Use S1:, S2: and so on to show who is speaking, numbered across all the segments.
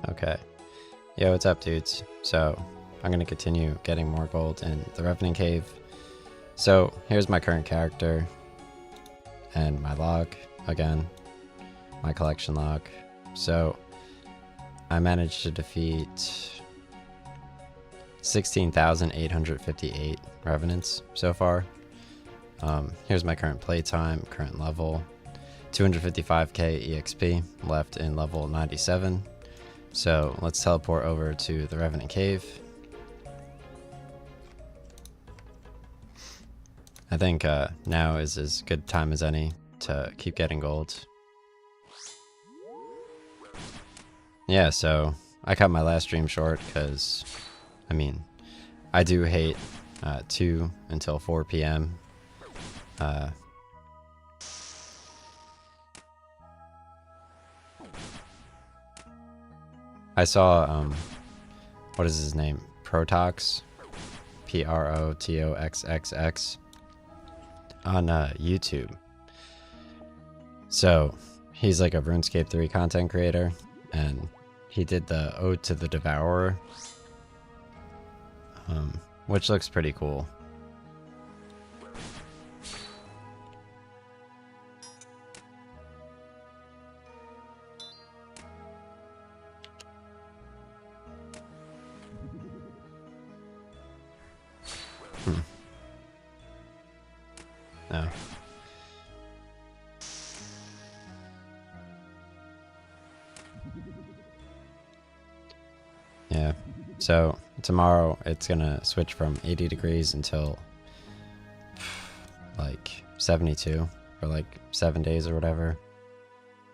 S1: Okay. Yo, what's up, dudes? So, I'm gonna continue getting more gold in the Revenant Cave. So, here's my current character. And my log, again. My collection log. So, I managed to defeat 16,858 Revenants so far. Here's my current playtime, current level. 255k EXP left in level 97. So let's teleport over to the Revenant Cave. I think now is as good time as any to keep getting gold. Yeah, so I cut my last stream short because, I mean, I do hate 2 until 4 p.m. I saw, what is his name? Protox? Protoxxx on YouTube. So, he's like a RuneScape 3 content creator, and he did the Ode to the Devourer, which looks pretty cool. No. Yeah, so tomorrow it's gonna switch from 80 degrees until like 72 for like 7 days or whatever,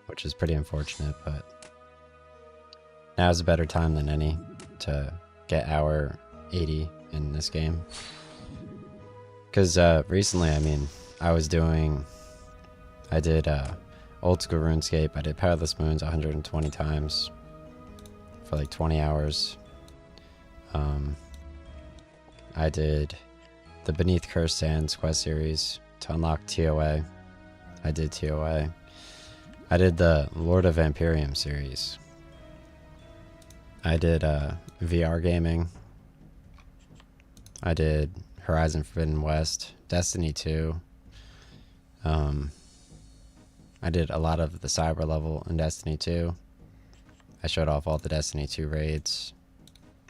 S1: which is pretty unfortunate, but now's a better time than any to get our 80 in this game. Because recently, I mean, I did old school RuneScape. I did Perilous Moons 120 times for like 20 hours. I did the Beneath Cursed Sands quest series to unlock TOA. I did TOA. I did the Lord of Vampirium series. I did VR gaming. I did Horizon Forbidden West, Destiny 2. I did a lot of the cyber level in Destiny 2. I showed off all the Destiny 2 raids,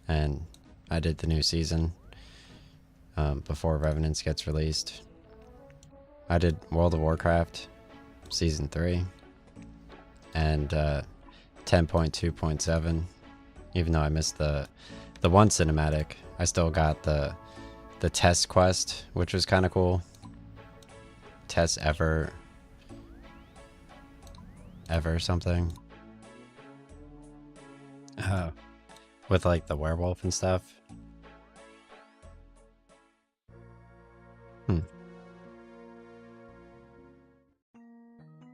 S1: and I did the new season before Revenants gets released. I did World of Warcraft Season 3 and 10.2.7. Even though I missed the one cinematic, I still got the test quest, which was kind of cool. Test ever something. With like the werewolf and stuff.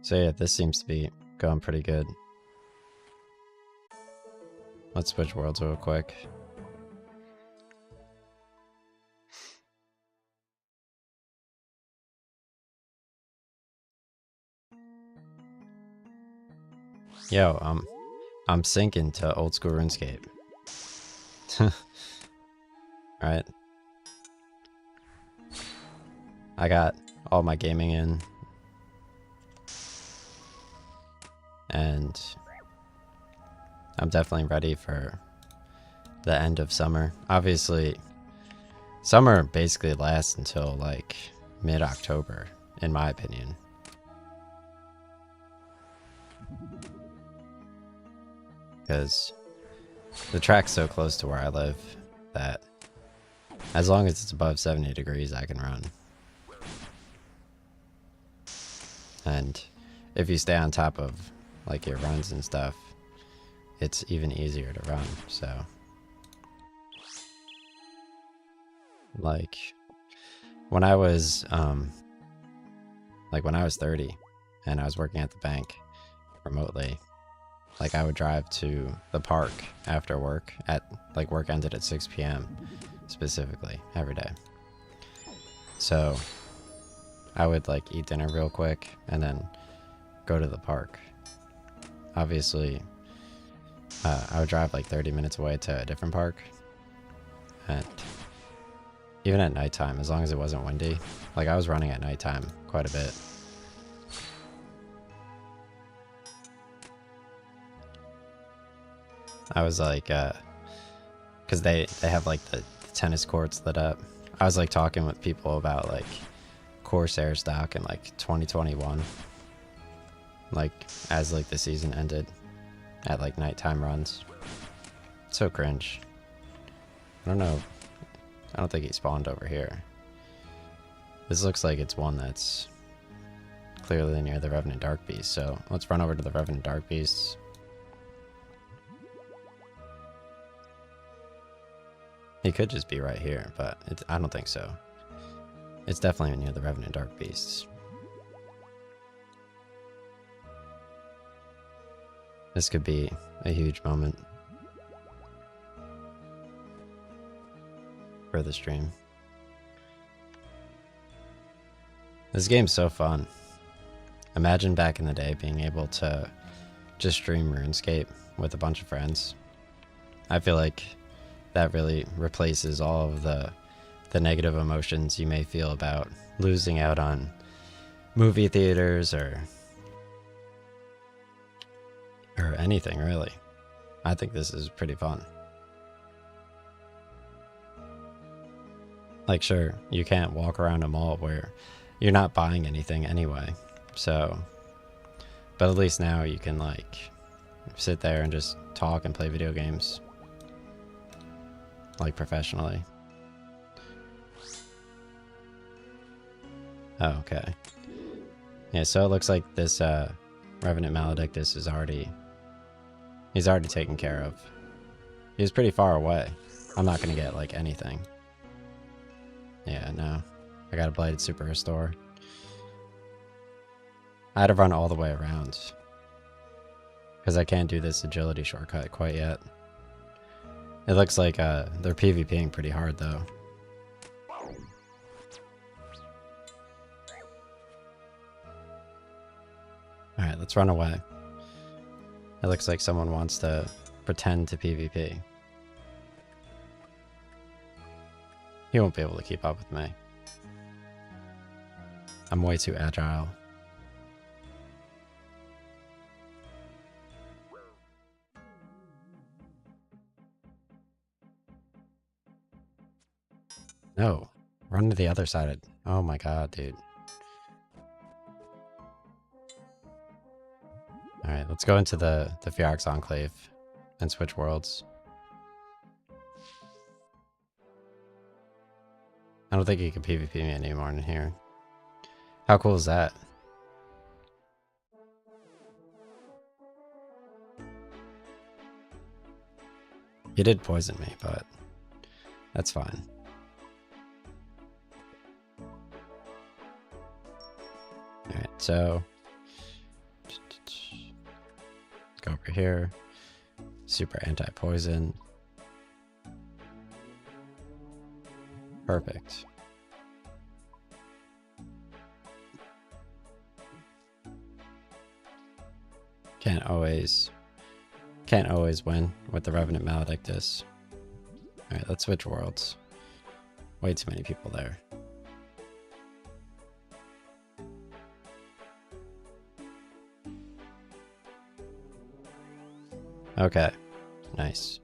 S1: So yeah, this seems to be going pretty good. Let's switch worlds real quick. Yo, I'm sinking to old school RuneScape. Alright. I got all my gaming in. And I'm definitely ready for the end of summer. Obviously, summer basically lasts until like mid-October, in my opinion. Because the track's so close to where I live that as long as it's above 70 degrees, I can run. And if you stay on top of like your runs and stuff, it's even easier to run. So like when I was 30 and I was working at the bank remotely, like I would drive to the park after work at like work ended at 6 p.m. specifically every day. So I would like eat dinner real quick and then go to the park. Obviously, I would drive like 30 minutes away to a different park. And even at nighttime, as long as it wasn't windy, like I was running at nighttime quite a bit. I was like, because they have like the tennis courts lit up. I was like talking with people about like Corsair stock in like 2021, like as like the season ended at like nighttime runs. So cringe. I don't know. I don't think he spawned over here. This looks like it's one that's clearly near the Revenant Dark Beast, so let's run over to the Revenant Dark Beast. He could just be right here, but I don't think so. It's definitely near the Revenant Dark Beasts. This could be a huge moment for the stream. This game's so fun. Imagine back in the day being able to just stream RuneScape with a bunch of friends. I feel like that really replaces all of the negative emotions you may feel about losing out on movie theaters or anything, really. I think this is pretty fun. Like, sure, you can't walk around a mall where you're not buying anything anyway, so, but at least now you can like sit there and just talk and play video games like professionally. Oh, okay. Yeah, so it looks like this Revenant Maledictus is he's already taken care of. He was pretty far away. I'm not gonna get like anything. Yeah, no. I got a Blighted Super Restore. I had to run all the way around because I can't do this agility shortcut quite yet. It looks like they're PvPing pretty hard though. Alright, let's run away. It looks like someone wants to pretend to PvP. He won't be able to keep up with me. I'm way too agile. No, run to the other side. Oh my god, dude. Alright, let's go into the Ferox Enclave and switch worlds. I don't think he can PvP me anymore in here. How cool is that? He did poison me, but that's fine. Alright, so go over here. Super anti-poison. Perfect. Can't always win with the Revenant Maledictus. Alright, let's switch worlds. Way too many people there. Okay, nice.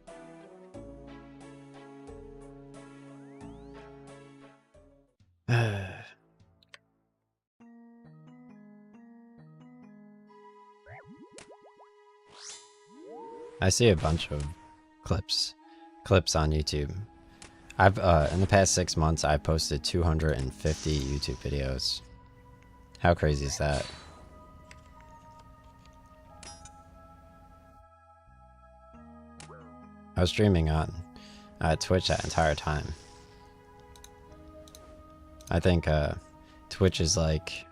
S1: I see a bunch of clips on YouTube. I've in the past 6 months I've posted 250 YouTube videos. How crazy is that? I was streaming on Twitch that entire time. I think Twitch is like,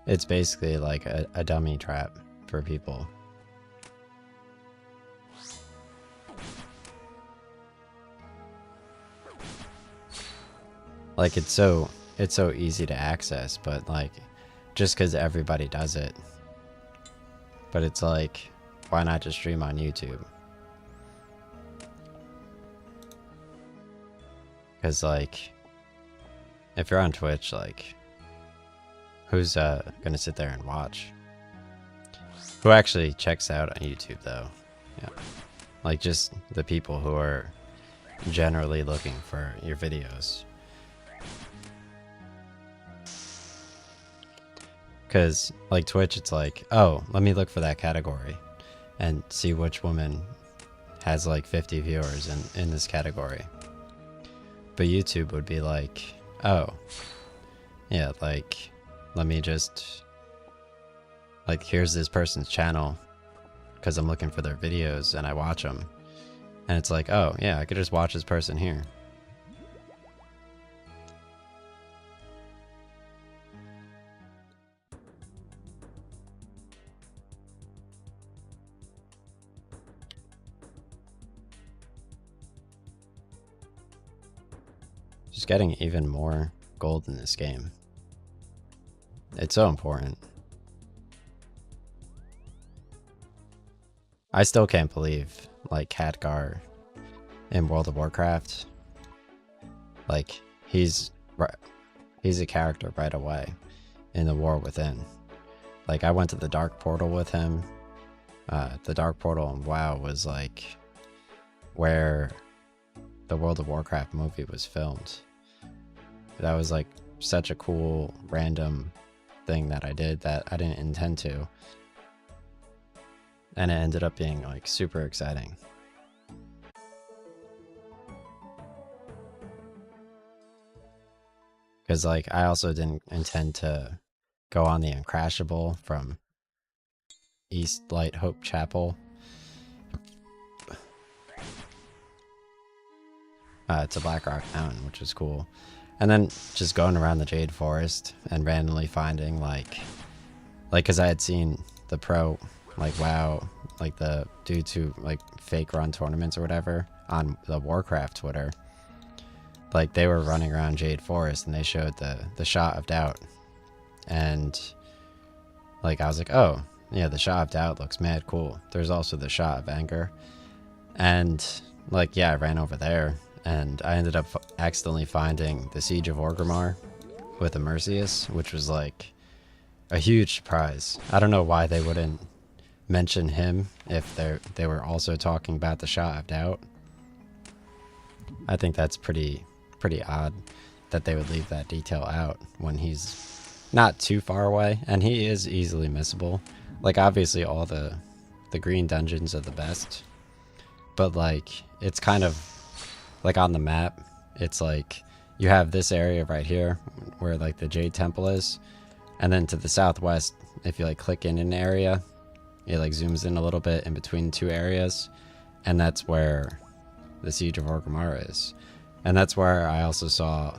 S1: it's basically like a dummy trap for people. Like it's so easy to access, but like just because everybody does it. But it's like why not just stream on YouTube? Because, like, if you're on Twitch, like, who's gonna sit there and watch? Who actually checks out on YouTube, though? Yeah. Like, just the people who are generally looking for your videos. Because, like, Twitch, it's like, oh, let me look for that category and see which woman has, like, 50 viewers in this category. But YouTube would be like, oh, yeah, like, let me just, like, here's this person's channel because I'm looking for their videos and I watch them. And it's like, oh, yeah, I could just watch this person here. Just getting even more gold in this game. It's so important. I still can't believe, like, Khadgar in World of Warcraft, like, he's a character right away in the War Within. Like, I went to the Dark Portal with him. The Dark Portal in WoW was, like, where the World of Warcraft movie was filmed. That was, like, such a cool, random thing that I did that I didn't intend to. And it ended up being, like, super exciting. Because, like, I also didn't intend to go on the Uncrashable from East Light Hope Chapel to Black Rock Mountain, which was cool. And then just going around the Jade Forest and randomly finding, like, because I had seen the pro, like, WoW, like, the dudes who, like, fake run tournaments or whatever on the Warcraft Twitter. Like, they were running around Jade Forest and they showed the Shot of Doubt. And, like, I was like, oh, yeah, the Shot of Doubt looks mad cool. There's also the Shot of Anger. And, like, yeah, I ran over there. And I ended up accidentally finding the Siege of Orgrimmar with a Mercius, which was, like, a huge surprise. I don't know why they wouldn't mention him if they were also talking about the Shot of Doubt. I think that's pretty odd that they would leave that detail out when he's not too far away, and he is easily missable. Like, obviously all the green dungeons are the best, but, like, it's kind of like on the map, it's like you have this area right here where, like, the Jade Temple is, and then to the southwest, if you, like, click in an area, it, like, zooms in a little bit in between two areas, and that's where the Siege of Orgrimmar is. And that's where I also saw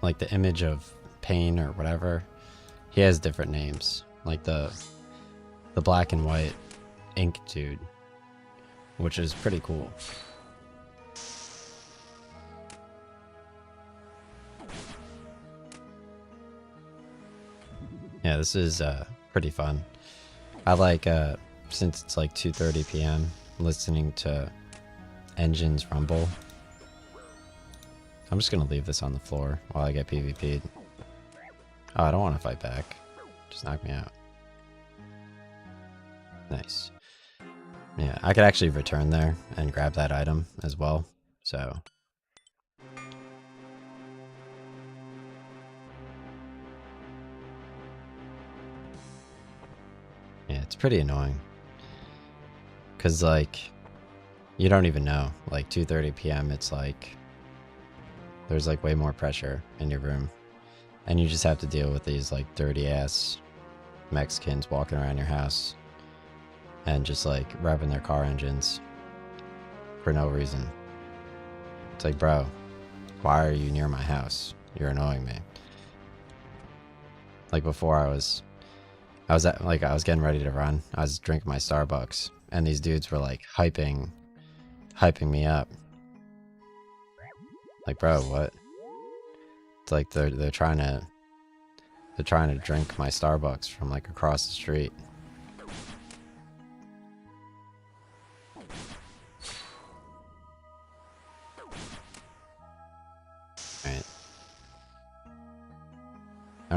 S1: like, the image of Pain or whatever. He has different names, like the black and white ink dude, which is pretty cool. Yeah, this is pretty fun. I like, since it's like 2:30 p.m., listening to engines rumble. I'm just gonna leave this on the floor while I get PvP'd. Oh, I don't want to fight back. Just knock me out. Nice. Yeah, I could actually return there and grab that item as well, so. Yeah, it's pretty annoying. Cause, like, you don't even know. Like, 2:30 p.m. it's like there's, like, way more pressure in your room, and you just have to deal with these, like, dirty ass Mexicans walking around your house and just, like, revving their car engines for no reason. It's like, bro, why are you near my house? You're annoying me. Like, before I was getting ready to run. I was drinking my Starbucks, and these dudes were, like, hyping me up. Like, bro, what? It's like they're trying to drink my Starbucks from, like, across the street.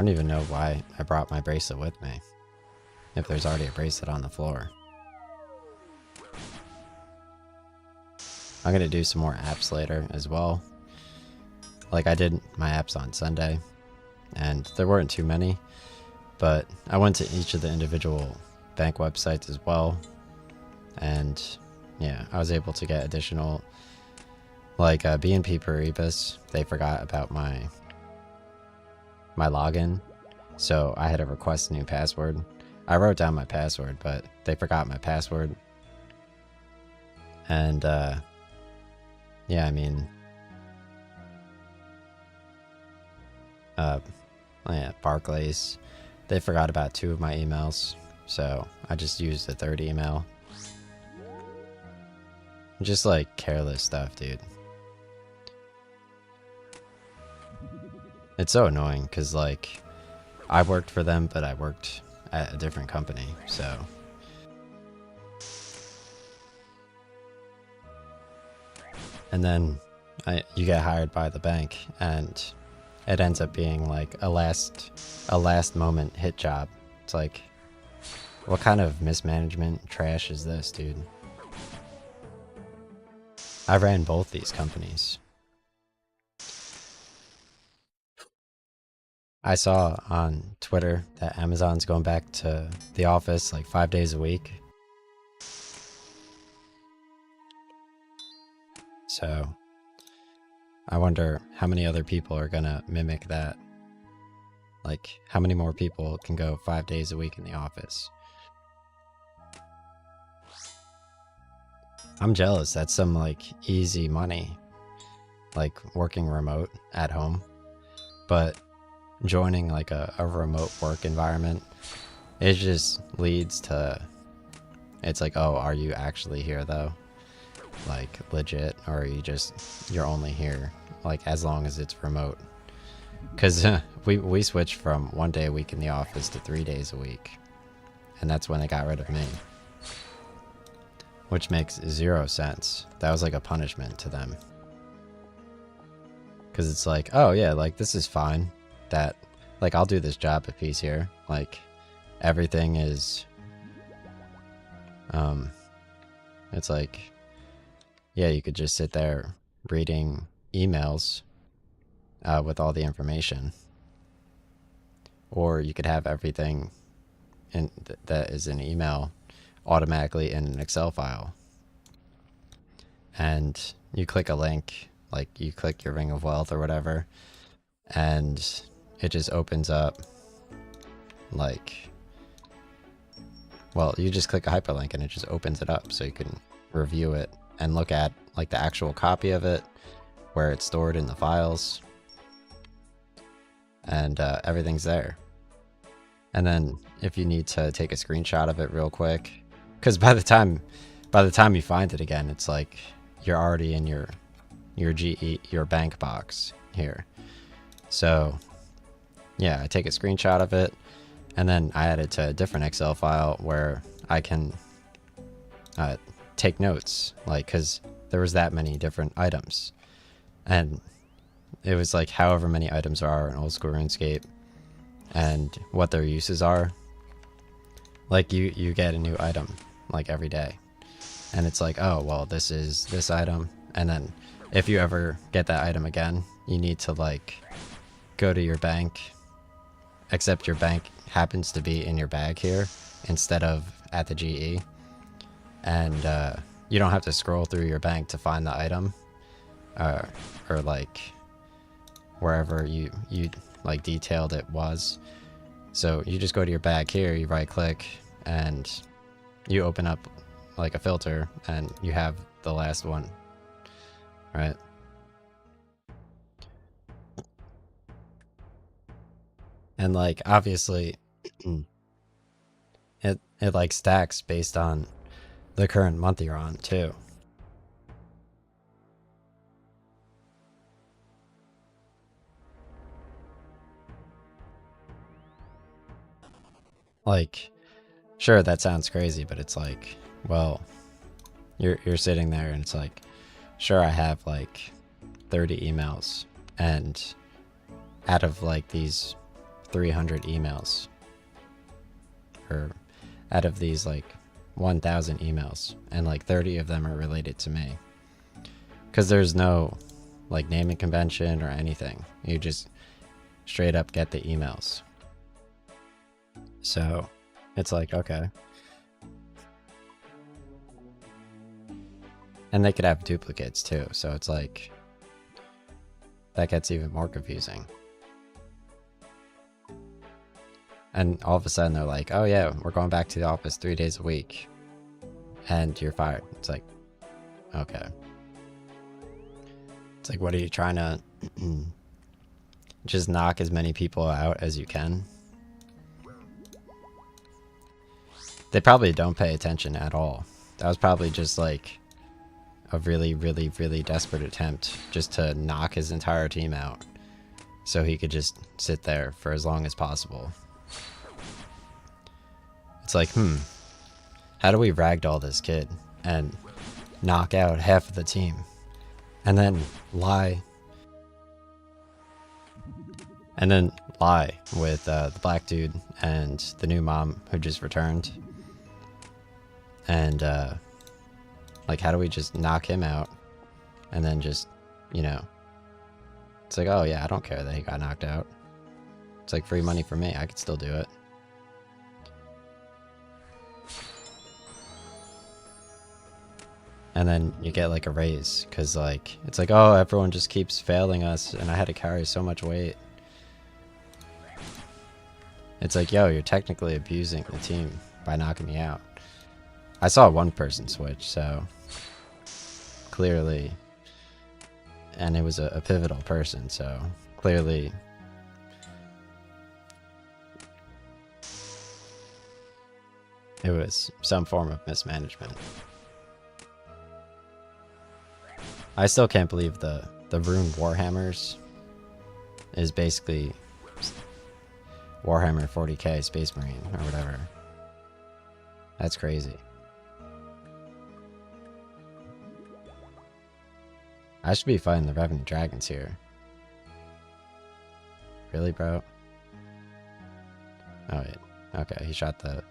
S1: don't even know why I brought my bracelet with me, if there's already a bracelet on the floor. I'm gonna do some more apps later as well. Like, I did my apps on Sunday, and there weren't too many, but I went to each of the individual bank websites as well, and yeah, I was able to get additional, like BNP Paribas. They forgot about my login, so I had to request a new password. I wrote down my password, but they forgot my password. And yeah, I mean, yeah, Barclays, they forgot about 2 of my emails, so I just used the 3rd email. Just like careless stuff, dude. It's so annoying because, like, I worked for them, but I worked at a different company, so. And then you get hired by the bank, and it ends up being like a last moment hit job. It's like, what kind of mismanagement trash is this, dude? I ran both these companies. I saw on Twitter that Amazon's going back to the office like 5 days a week. So I wonder how many other people are gonna mimic that. Like, how many more people can go 5 days a week in the office? I'm jealous. That's some like easy money, like working remote at home. But joining like a remote work environment, it just leads to, it's like, oh, are you actually here though? Like legit, or are you're only here like as long as it's remote? Because we switched from 1 day a week in the office to 3 days a week, and that's when they got rid of me, which makes 0 sense. That was like a punishment to them, because it's like, oh yeah, like this is fine, that like I'll do this job if he's here. Like everything is it's like, yeah, you could just sit there reading emails with all the information, or you could have everything in that is in email automatically in an Excel file, and you click a link, like you click your Ring of Wealth or whatever, and it just opens up, like, well, you just click a hyperlink and it just opens it up so you can review it and look at like the actual copy of it, where it's stored in the files, and everything's there. And then if you need to take a screenshot of it real quick, because by the time you find it again, it's like you're already in your bank box here. So yeah, I take a screenshot of it, and then I add it to a different Excel file where I can take notes, like, because there was that many different items, and it was like however many items there are in old school RuneScape and what their uses are. Like you get a new item like every day, and it's like, oh well, this is this item, and then if you ever get that item again, you need to like go to your bank, except your bank happens to be in your bag here instead of at the GE, and you don't have to scroll through your bank to find the item, or like wherever you like detailed it was. So you just go to your bag here, you right click, and you open up like a filter, and you have the last one, right? And like obviously it like stacks based on the current month you're on too. Like, sure, that sounds crazy, but it's like, well, you're sitting there and it's like, sure, I have like 30 emails, and out of like these 300 emails. Or out of these like 1,000 emails, and like 30 of them are related to me. Because there's no like naming convention or anything. You just straight up get the emails. So it's like, okay. And they could have duplicates too, so it's like, that gets even more confusing. And all of a sudden they're like, oh yeah, we're going back to the office 3 days a week. And you're fired. It's like, okay. It's like, what are you trying to just knock as many people out as you can? They probably don't pay attention at all. That was probably just like a really, really, really desperate attempt just to knock his entire team out so he could just sit there for as long as possible. It's like, how do we ragdoll this kid and knock out half of the team and then lie with the black dude and the new mom who just returned, and like, how do we just knock him out and then just, you know, it's like, oh yeah, I don't care that he got knocked out. It's like free money for me. I could still do it. And then you get like a raise because like, it's like, oh, everyone just keeps failing us and I had to carry so much weight. It's like, yo, you're technically abusing the team by knocking me out. I saw one person switch, so clearly, and it was a pivotal person, so clearly it was some form of mismanagement. I still can't believe the rune Warhammers is basically Warhammer 40k Space Marine or whatever. That's crazy. I should be fighting the Revenant Dragons here. Really, bro? Oh wait. Okay, he shot the...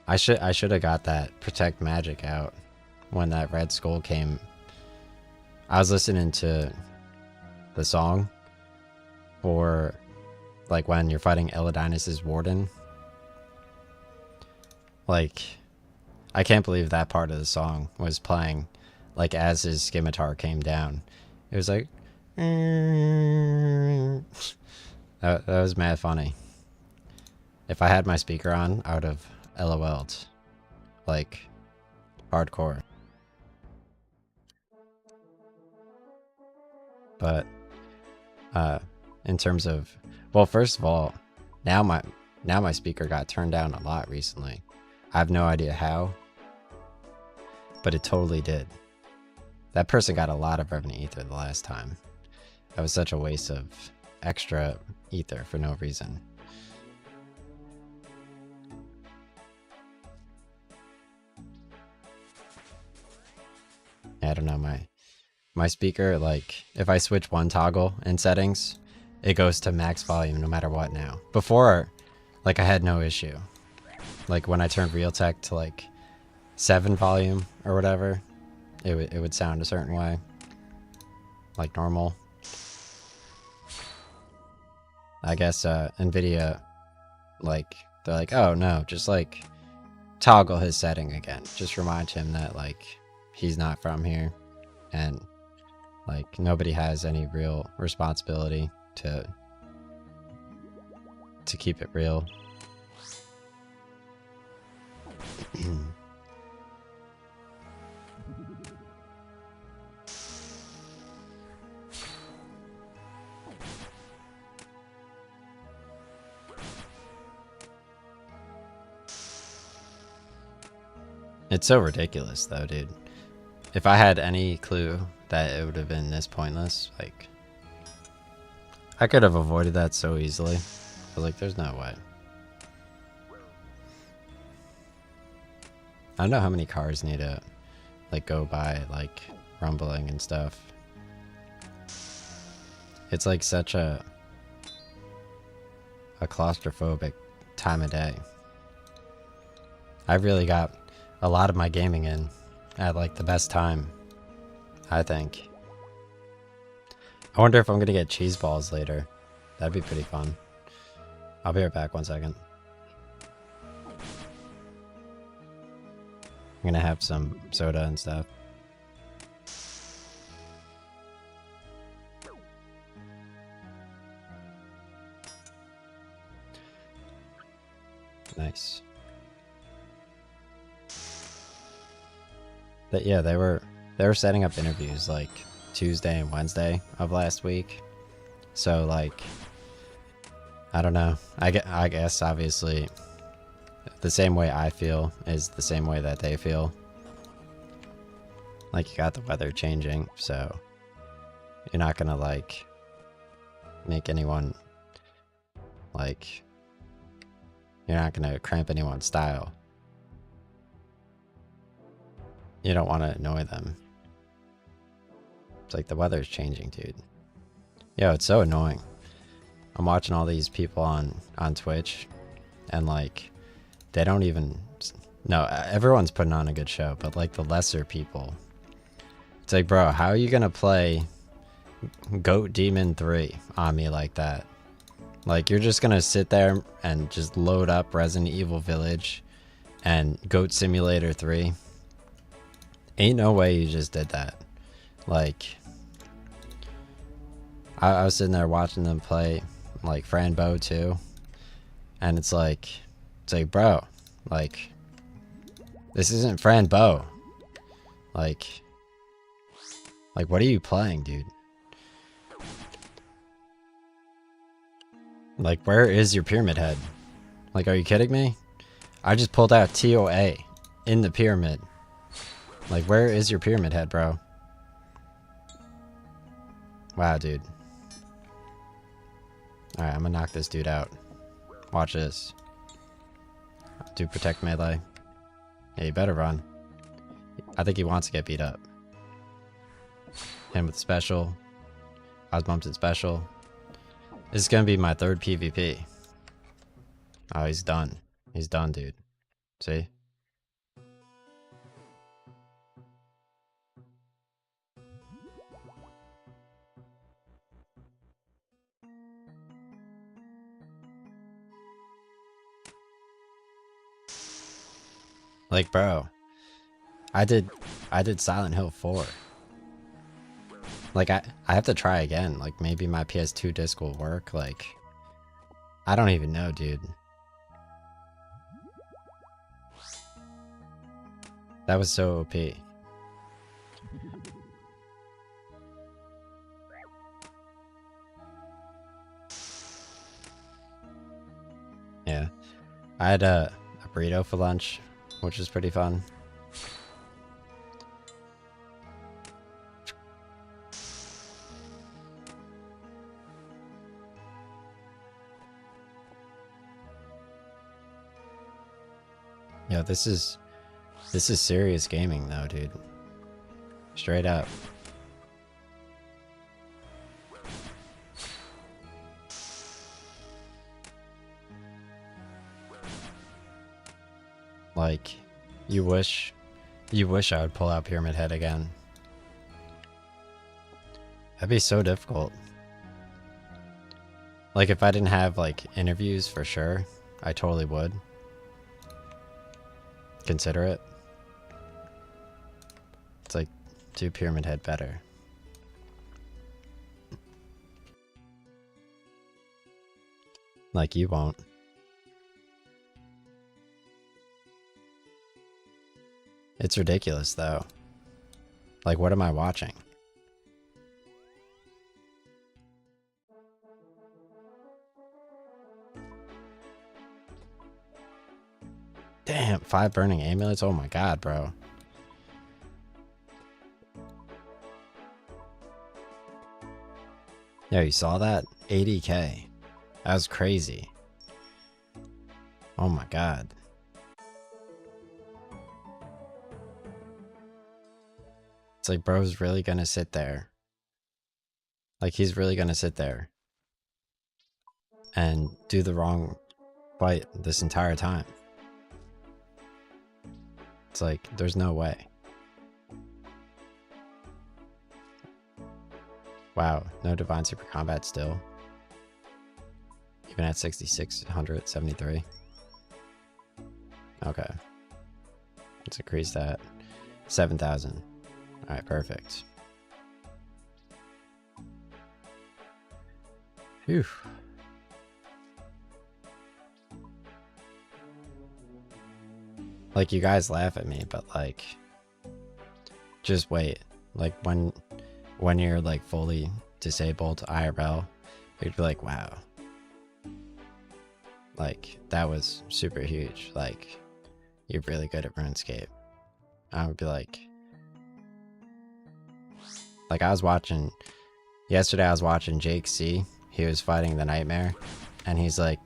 S1: I should have got that Protect Magic out when that Red Skull came. I was listening to the song for like when you're fighting Elidinus's Warden. Like, I can't believe that part of the song was playing like as his scimitar came down. It was like that was mad funny. If I had my speaker on, I would have LOL'd like hardcore. But in terms of, well, first of all, now my speaker got turned down a lot recently. I have no idea how, but it totally did. That person got a lot of Revenant Ether the last time. That was such a waste of extra ether for no reason. I don't know, my speaker, like, if I switch one toggle in settings, it goes to max volume no matter what now. Before, like, I had no issue. Like, when I turned Realtek to, like, 7 volume or whatever, it would sound a certain way. Like normal. I guess, NVIDIA, like, they're like, oh no, just, like, toggle his setting again. Just remind him that, like, he's not from here. And, like, nobody has any real responsibility to keep it real. It's so ridiculous though, dude. If I had any clue that it would have been this pointless, like, I could have avoided that so easily. I was like, there's no way. I don't know how many cars need to, like, go by, like, rumbling and stuff. It's like such a... a claustrophobic time of day. I really got a lot of my gaming in at like the best time, I think. I wonder if I'm gonna get cheese balls later. That'd be pretty fun. I'll be right back, 1 second. I'm gonna have some soda and stuff. Nice. But yeah, they were setting up interviews like Tuesday and Wednesday of last week. So like, I don't know. I guess obviously the same way I feel is the same way that they feel. Like, you got the weather changing, so you're not gonna like make anyone like, you're not gonna cramp anyone's style. You don't want to annoy them. It's like the weather's changing, dude. Yo, it's so annoying. I'm watching all these people on Twitch, and like, they don't even... No, everyone's putting on a good show, but like the lesser people, it's like, bro, how are you gonna play Goat Demon 3 on me like that? Like, you're just gonna sit there and just load up Resident Evil Village and Goat Simulator 3? Ain't no way you just did that. Like, I was sitting there watching them play like Fran Bow too, and it's like, bro, like, this isn't Fran Bow. Like, what are you playing, dude? Like, where is your pyramid head? Like, are you kidding me? I just pulled out TOA in the pyramid. Like, where is your pyramid head, bro? Wow, dude. Alright, I'm gonna knock this dude out. Watch this. Do protect melee. Yeah, you better run. I think he wants to get beat up. Him with special. Osbumpton special. This is gonna be my third PvP. Oh, he's done. He's done, dude. See? Like, bro, I did Silent Hill 4. Like, I have to try again. Like, maybe my PS2 disc will work. Like, I don't even know, dude. That was so OP. Yeah. I had a burrito for lunch, which was pretty fun. Yo, this is serious gaming though, dude. Straight up. Like, you wish I would pull out Pyramid Head again. That'd be so difficult. Like, if I didn't have like interviews, for sure, I totally would consider it. It's like, do Pyramid Head better. Like, you won't. It's ridiculous though. Like, what am I watching? Damn, 5 burning amulets? Oh my god, bro. Yo, you saw that? 80k. That was crazy. Oh my god. It's like, bro's really gonna sit there. Like, he's really gonna sit there. and do the wrong fight this entire time. It's like, there's no way. Wow, no Divine Super Combat still. Even at 6,673. Okay. Let's increase that. 7,000. Alright, perfect. Phew. Like, you guys laugh at me, but like, just wait. Like, when you're like fully disabled IRL, you'd be like, wow. Like, that was super huge. Like, you're really good at RuneScape. I would be like, I was watching, yesterday I was watching Jake C. He was fighting the Nightmare, and he's like,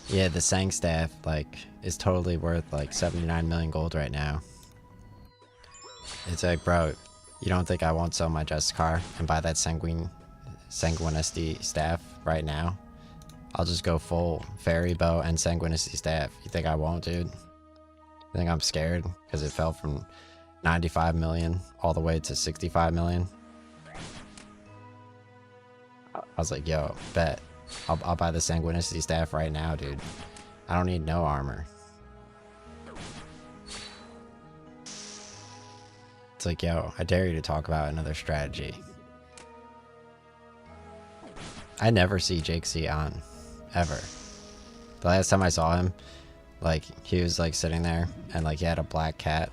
S1: yeah, the Sang staff, like, is totally worth, like, 79 million gold right now. It's like, bro, you don't think I won't sell my Justicar and buy that Sanguinicity staff right now? I'll just go full Fairy Bow and Sanguinicity staff. You think I won't, dude? You think I'm scared because it fell from 95 million all the way to 65 million? I was like, yo, bet. I'll buy the Sanguinicity staff right now, dude. I don't need no armor. It's like, yo, I dare you to talk about another strategy. I never see Jake C on, ever. The last time I saw him, like, he was like sitting there and like he had a black cat,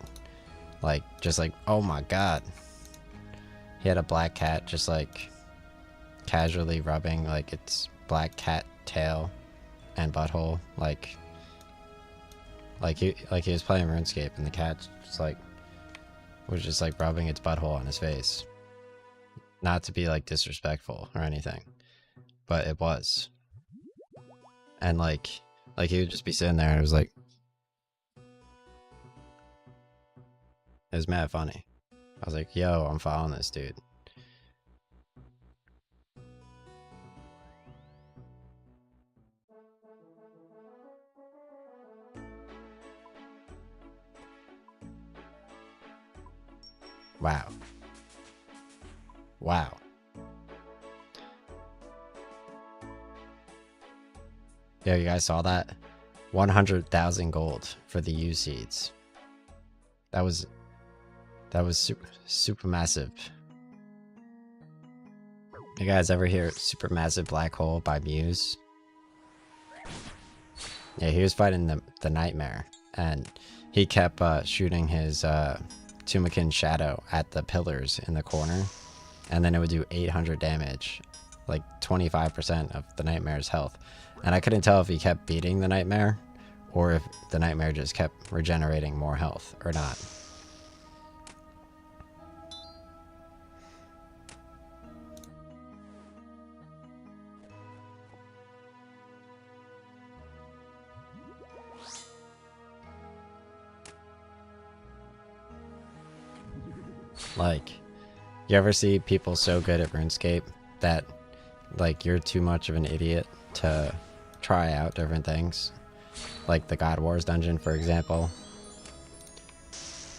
S1: like, just like, oh my god. He had a black cat just like casually rubbing like its black cat tail and butthole, like he was playing RuneScape, and the cat was just like rubbing its butthole on his face. Not to be like disrespectful or anything, but it was. And like he would just be sitting there and it was like, it was mad funny. I was like, yo, I'm following this dude. Wow. Wow. Yo, you guys saw that? 100,000 gold for the U seeds. That was super massive. You guys ever hear Supermassive Black Hole by Muse? Yeah, he was fighting the Nightmare, and he kept shooting his Tumakin Shadow at the pillars in the corner, and then it would do 800 damage, like 25% of the Nightmare's health. And I couldn't tell if he kept beating the Nightmare or if the Nightmare just kept regenerating more health or not. Like, you ever see people so good at RuneScape that, like, you're too much of an idiot to try out different things? Like the God Wars dungeon, for example.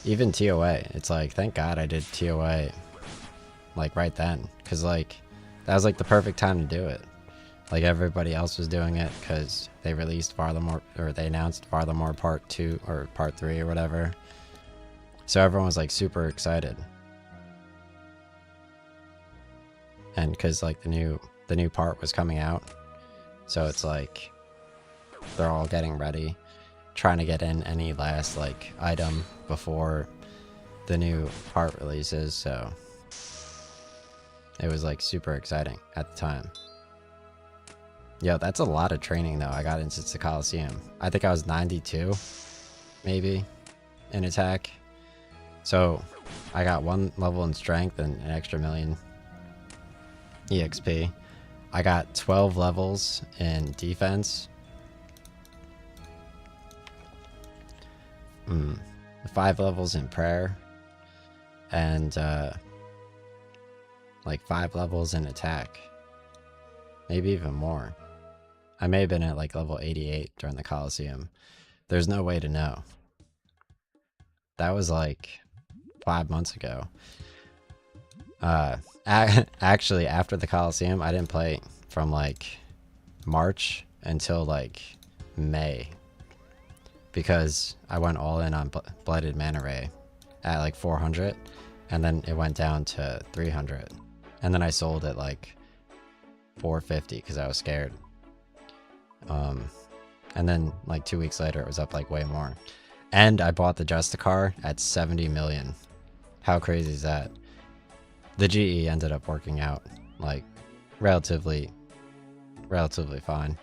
S1: Even TOA. It's like, thank God I did TOA, like, right then. Because, like, that was, like, the perfect time to do it. Like, everybody else was doing it because they released Varlamore, or they announced Varlamore Part 2, or Part 3, or whatever. So everyone was, like, super excited. And because, like, the new part was coming out, so it's like they're all getting ready, trying to get in any last like item before the new part releases. So it was like super exciting at the time. Yo, that's a lot of training though. I got into the Coliseum. I think I was 92 maybe in attack, so I got 1 level in strength and an extra million EXP. I got 12 levels in defense. 5 levels in prayer. And like 5 levels in attack. maybe even more. I may have been at like level 88 during the Coliseum. There's no way to know. That was like 5 months ago. Actually, after the Coliseum, I didn't play from like March until like May, because I went all in on Blighted Manta Ray at like 400, and then it went down to 300, and then I sold it like 450 because I was scared. And then like 2 weeks later, it was up like way more, and I bought the Justicar at 70 million. How crazy is that? The GE ended up working out like relatively fine.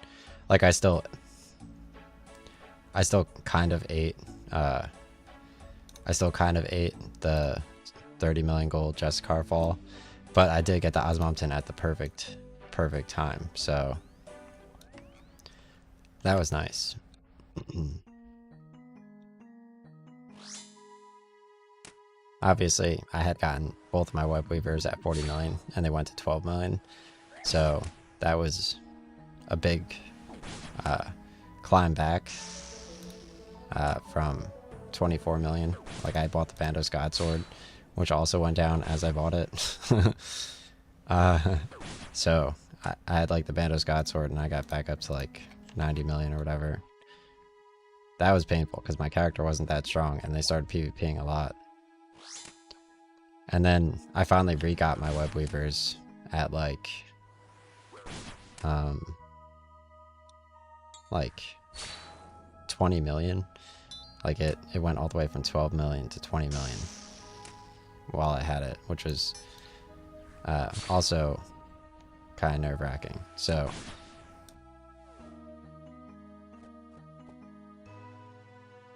S1: Like I still kind of ate the 30 million gold Justicar fall, but I did get the Osmumton at the perfect time, so that was nice. Obviously, I had gotten both my web weavers at 40 million, and they went to 12 million, so that was a big climb back from 24 million. Like, I bought the Bandos Godsword, which also went down as I bought it. So I had like the Bandos Godsword, and I got back up to like 90 million or whatever. That was painful because my character wasn't that strong, and they started PvPing a lot. And then I finally re-got my web weavers at like 20 million. Like it went all the way from 12 million to 20 million while I had it, which was also kind of nerve-wracking. So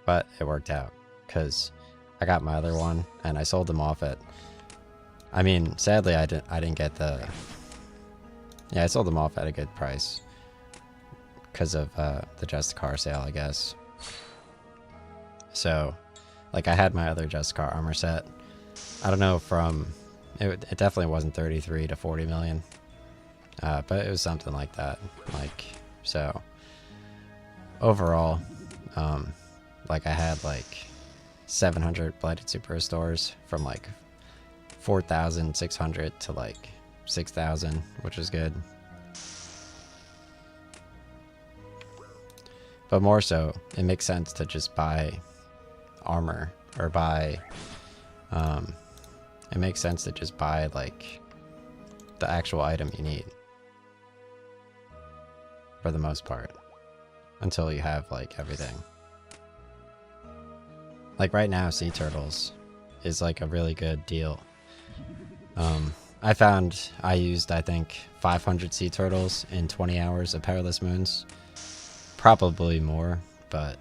S1: but it worked out because I got my other one and I sold them off at, I mean, sadly I didn't get the, yeah, I sold them off at a good price because of the Justicar sale, I guess. So like I had my other Justicar armor set, I don't know, from it definitely wasn't 33 to 40 million, but it was something like that. Like, so overall, like I had like 700 Blighted Super Restores from like 4,600 to like 6,000, which is good. But more so, it makes sense to just buy armor or buy, it makes sense to just buy like the actual item you need for the most part until you have like everything. Like right now, Sea Turtles is like a really good deal. I found I used, I think, 500 Sea Turtles in 20 hours of Perilous Moons. Probably more, but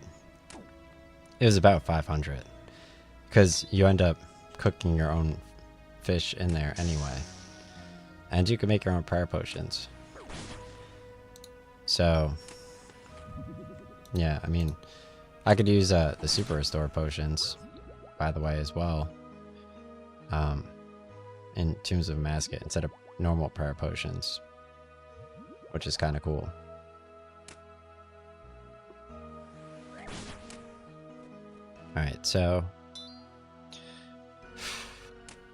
S1: it was about 500. Because you end up cooking your own fish in there anyway. And you can make your own prayer potions. So, yeah, I mean, I could use the Super Restore potions, by the way, as well. In Tombs of Masket instead of normal prayer potions, which is kind of cool. Alright, so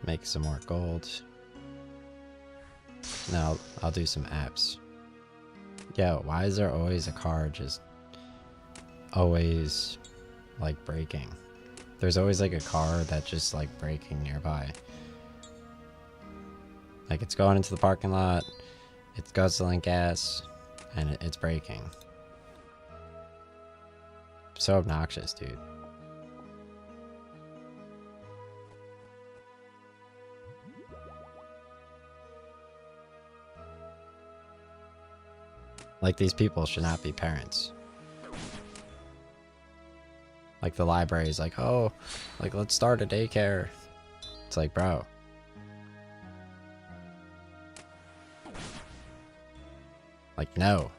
S1: make some more gold. Now I'll do some apps. Yo, why is there always a car just always like breaking? There's always like a car that's just like breaking nearby. Like it's going into the parking lot, it's guzzling gas, and it's braking. So obnoxious, dude. Like, these people should not be parents. Like, the library is like, oh, like, let's start a daycare. It's like, bro. Like, no.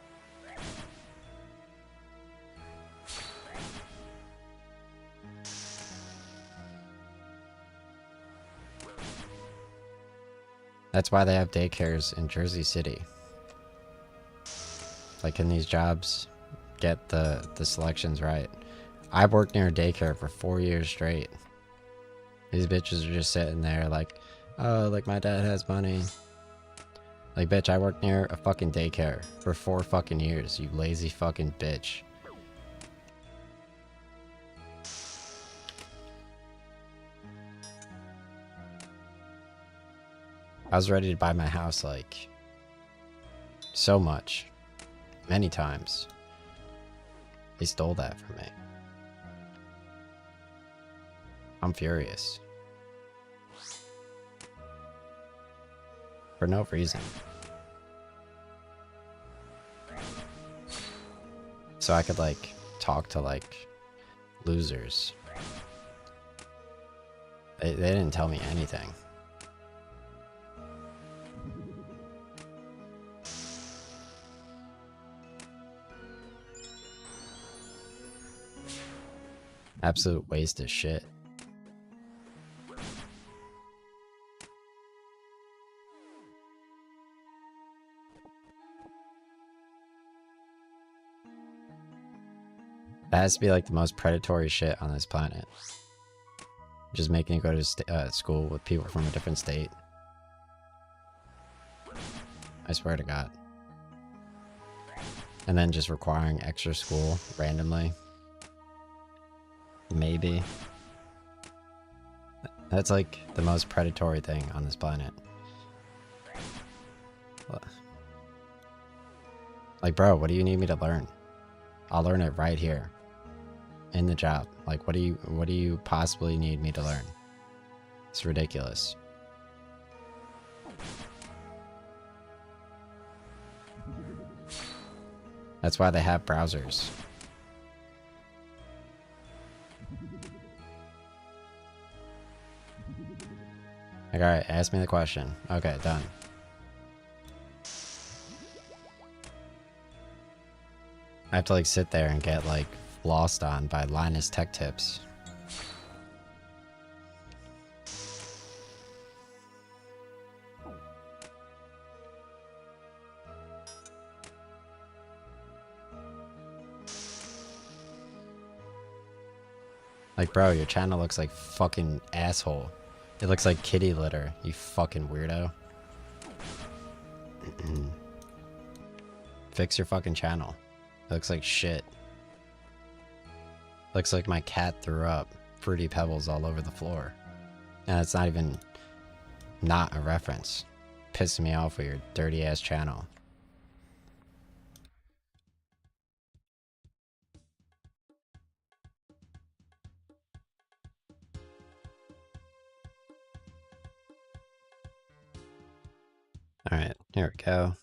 S1: That's why they have daycares in Jersey City. Like, can these jobs get the selections right? I've worked near a daycare for 4 years straight. These bitches are just sitting there like, oh, like my dad has money. Like, bitch, I worked near a fucking daycare for 4 fucking years, you lazy fucking bitch. I was ready to buy my house, like, so much. Many times. They stole that from me. I'm furious. For no reason. So I could, like, talk to, like, losers. They didn't tell me anything. Absolute waste of shit. That has to be like the most predatory shit on this planet. Just making you go to school with people from a different state. I swear to God. And then just requiring extra school randomly. Maybe. That's like the most predatory thing on this planet. Like, bro, what do you need me to learn? I'll learn it right here. In the job. Like, what do you possibly need me to learn? It's ridiculous. That's why they have browsers. Like, alright, ask me the question. Okay, done. I have to, like, sit there and get, like, lost on by Linus Tech Tips. Like, bro, your channel looks like fucking asshole. It looks like kitty litter, you fucking weirdo. Fix your fucking channel. It looks like shit. Looks like my cat threw up Fruity Pebbles all over the floor. And it's not even not a reference. Pissing me off with your dirty ass channel. Alright, here we go.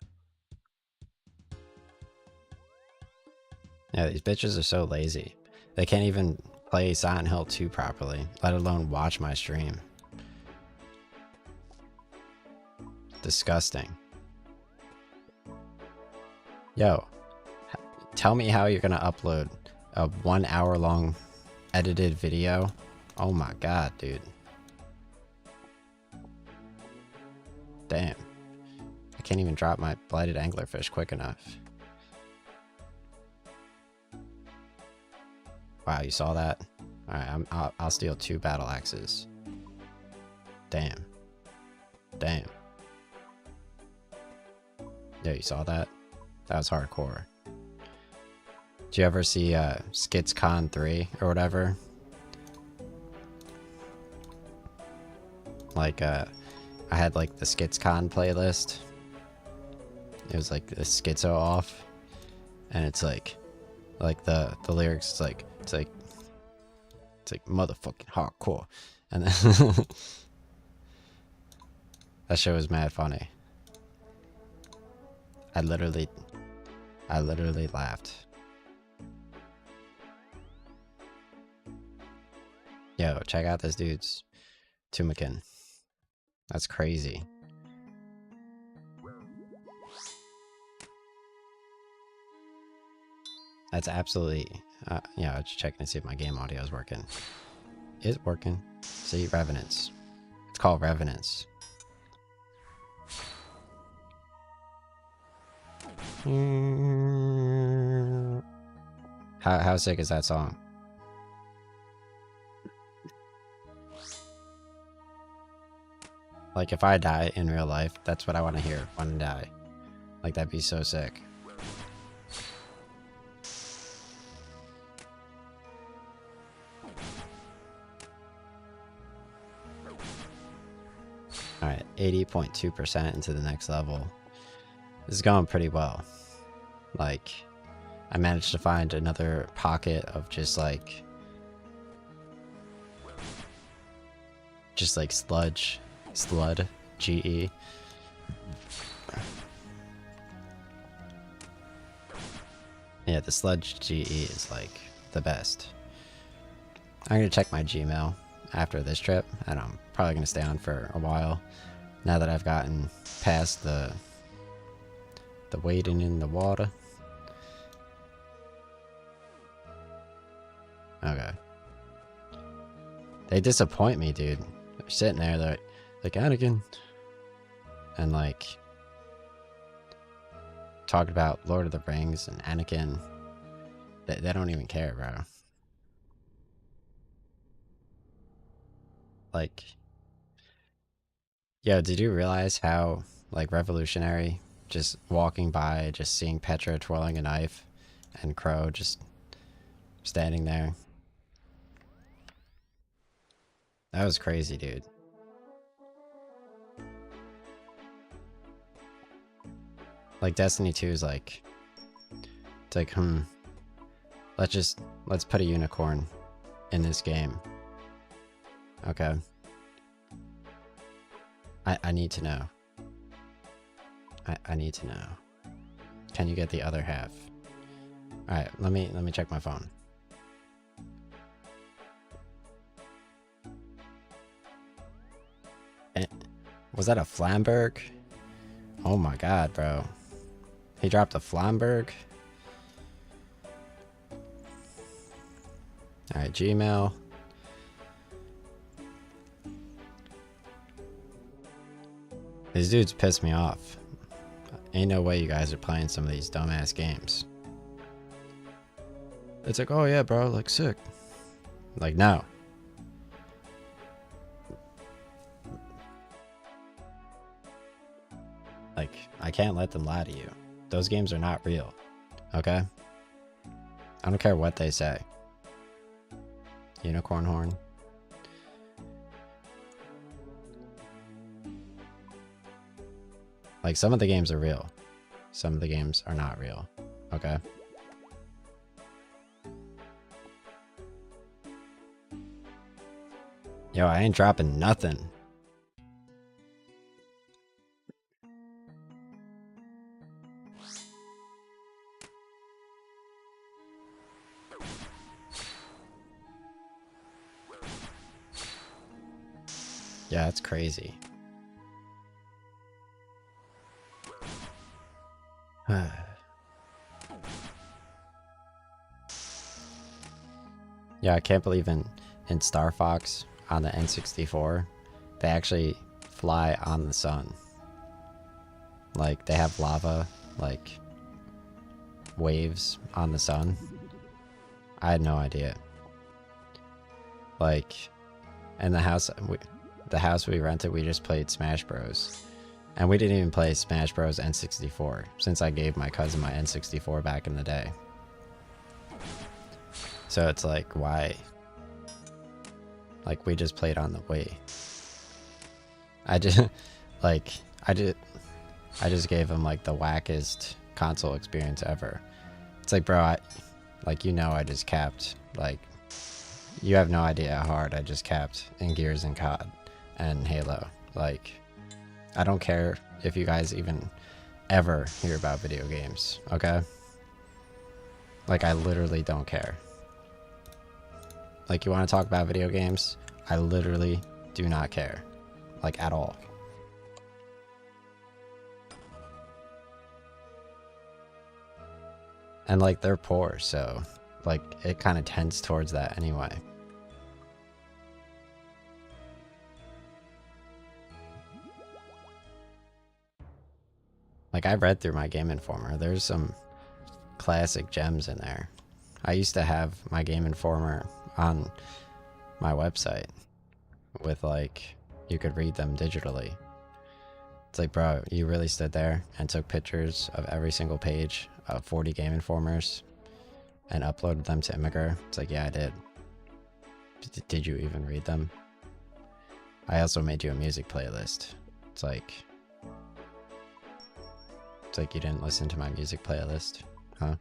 S1: Yeah, these bitches are so lazy. They can't even play Silent Hill 2 properly, let alone watch my stream. Disgusting. Yo, tell me how you're gonna upload a 1 hour long edited video. Oh my god, dude. Damn. I can't even drop my blighted anglerfish quick enough. Wow, you saw that? Alright, I'll steal 2 battle axes. Damn. Damn. Yeah, you saw that? That was hardcore. Did you ever see SkitsCon 3 or whatever? Like, I had like the SkitsCon playlist. It was like the schizo off. And it's like the lyrics, it's like motherfucking hardcore. And then that shit was mad funny. I literally laughed. Yo, check out this dude's Tumikin. That's crazy. That's absolutely, yeah, just checking to see if my game audio is working. It's working. See, Revenants. It's called Revenants. How sick is that song? Like, if I die in real life, that's what I want to hear when I die. Like, that'd be so sick. Alright, 80.2% into the next level. This is going pretty well. Like, I managed to find another pocket of just like slud, GE. Yeah, the sludge GE is like the best. I'm gonna check my Gmail after this trip, and I'm probably gonna stay on for a while now that I've gotten past the wading in the water. Okay. They disappoint me, dude. They're sitting there, they're like, Anakin. And like, talked about Lord of the Rings and Anakin. They don't even care, bro. Like, yo, did you realize how, like, revolutionary just walking by, just seeing Petra twirling a knife and Crow just standing there? That was crazy, dude. Like, Destiny 2 is like, it's like, let's put a unicorn in this game. Okay. I need to know. I need to know. Can you get the other half? Alright, let me check my phone. Was that a Flamberg? Oh my god, bro. He dropped a Flamberg? Alright, Gmail. These dudes piss me off. Ain't no way you guys are playing some of these dumbass games. It's like, oh yeah, bro, like sick. Like, no. Like, I can't let them lie to you. Those games are not real. Okay? I don't care what they say. Unicorn horn. Like, some of the games are real. Some of the games are not real. Okay? Yo, I ain't dropping nothing. Yeah, that's crazy. Yeah, I can't believe in Star Fox on the N64, they actually fly on the sun. Like, they have lava, like, waves on the sun. I had no idea. Like, in the house we rented, we just played Smash Bros. And we didn't even play Smash Bros. N64, since I gave my cousin my N64 back in the day. So it's like, why? Like, we just played on the Wii. I just gave him like the wackest console experience ever. It's like, bro, I just capped. Like, you have no idea how hard I just capped in Gears and COD and Halo. Like, I don't care if you guys even ever hear about video games, okay? Like, I literally don't care. Like, you want to talk about video games? I literally do not care. Like, at all. And, like, they're poor, so, like, it kind of tends towards that anyway. Like, Like, I read through my Game Informer. There's some classic gems in there. I used to have my Game Informer on my website with, like, you could read them digitally. It's like, bro, you really stood there and took pictures of every single page of 40 Game Informers and uploaded them to Imgur? It's like, yeah, I did. Did you even read them? I also made you a music playlist. It's like you didn't listen to my music playlist, huh?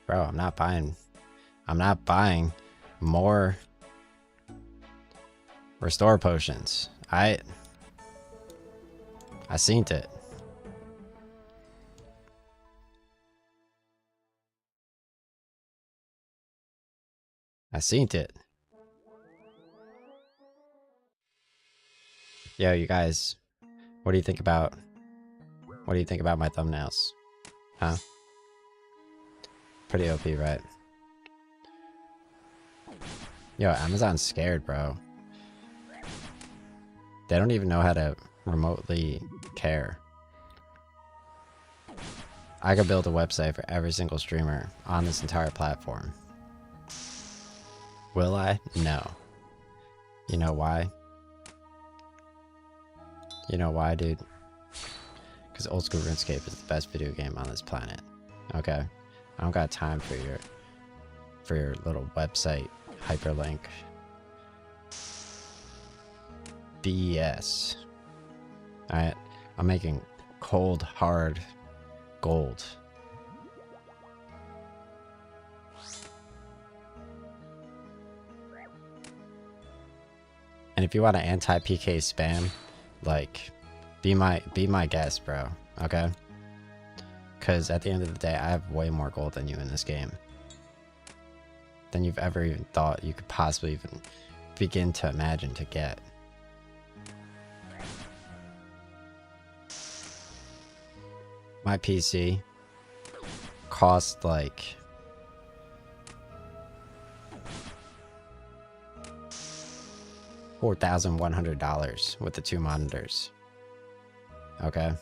S1: Bro, I'm not buying more restore potions. I seen it. I seen it. Yo, you guys, what do you think about my thumbnails? Huh? Pretty OP, right? Yo, Amazon's scared, bro. They don't even know how to remotely care. I could build a website for every single streamer on this entire platform. Will I? No. You know why? You know why, dude? Because Old School RuneScape is the best video game on this planet. Okay? I don't got time for your little website hyperlink BS. Alright? I'm making cold, hard gold. And if you want to anti-PK spam, like, be my guest, bro. Okay? Because at the end of the day, I have way more gold than you in this game. Than you've ever even thought you could possibly even begin to imagine to get. My PC cost like $4,100 with the 2 monitors. Okay?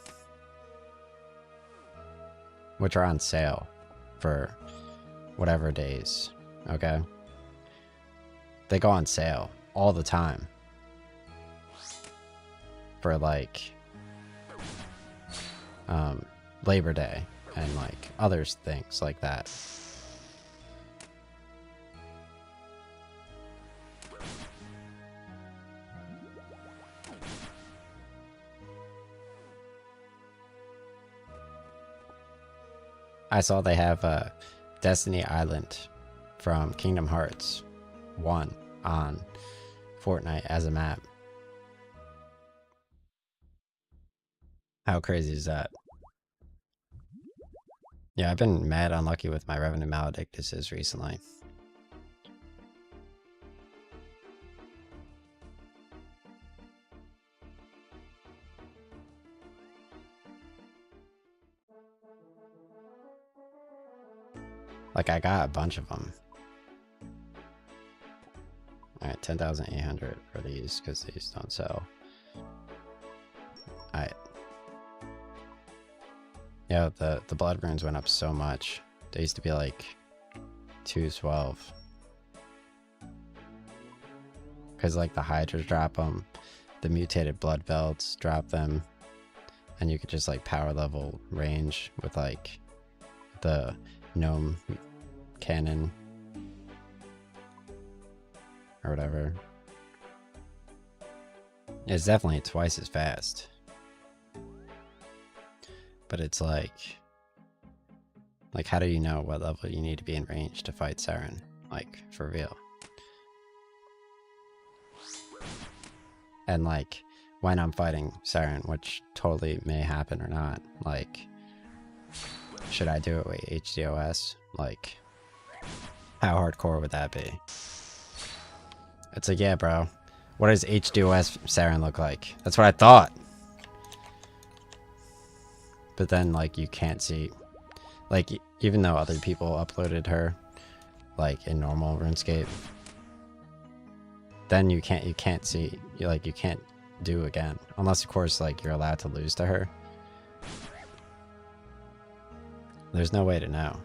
S1: Which are on sale for whatever days. Okay? They go on sale all the time. For like Labor Day and like other things like that. I saw they have Destiny Island from Kingdom Hearts 1 on Fortnite as a map. How crazy is that? Yeah, I've been mad unlucky with my Revenant Maledictuses recently. Like, I got a bunch of them. Alright, 10,800 for these, because these don't sell. Alright. Yeah, the blood runes went up so much. They used to be like 212. Because like the Hydras drop them, the mutated blood belts drop them, and you could just like power level range with like the gnome cannon or whatever. It's definitely twice as fast. But it's like how do you know what level you need to be in range to fight Siren? Like, for real. And like, when I'm fighting Siren, which totally may happen or not, like, should I do it with HDOS? Like, how hardcore would that be? It's like, yeah, bro. What does HDOS Siren look like? That's what I thought. But then, like, you can't see. Like, even though other people uploaded her, like in normal RuneScape, then you can't see, you can't do again. Unless of course like you're allowed to lose to her. There's no way to know.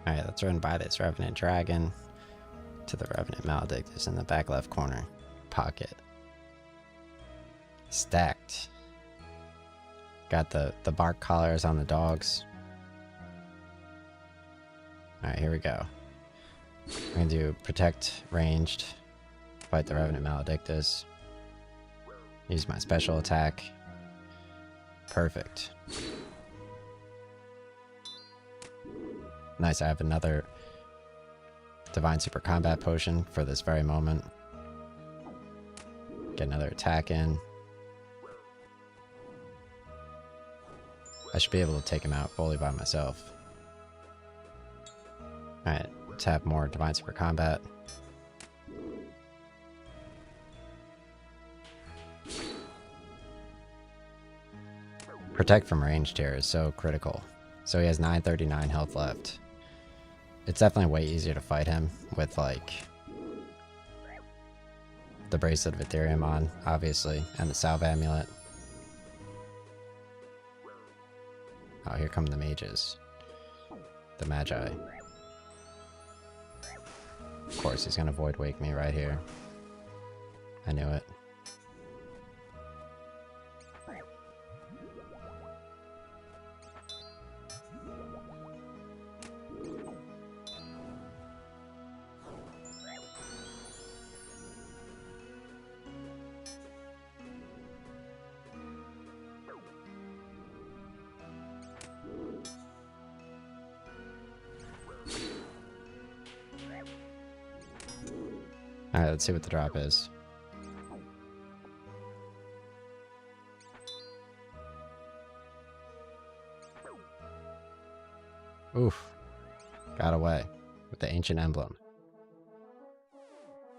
S1: Alright, let's run by this Revenant Dragon to the Revenant Maledictus in the back left corner pocket. Stacked. Got the bark collars on the dogs. Alright, here we go. I'm gonna do Protect Ranged. Fight the Revenant Maledictus. Use my special attack. Perfect. Nice, I have another Divine Super Combat Potion for this very moment. Get another attack in. I should be able to take him out fully by myself. Alright, tap more Divine Super Combat. Protect from ranged here is so critical. So he has 939 health left. It's definitely way easier to fight him with like the Bracelet of Ethereum on, obviously, and the Salve Amulet. Oh, here come the mages. The Magi. Of course, he's gonna Void Wake me right here. I knew it. Alright, let's see what the drop is. Oof. Got away with the Ancient Emblem.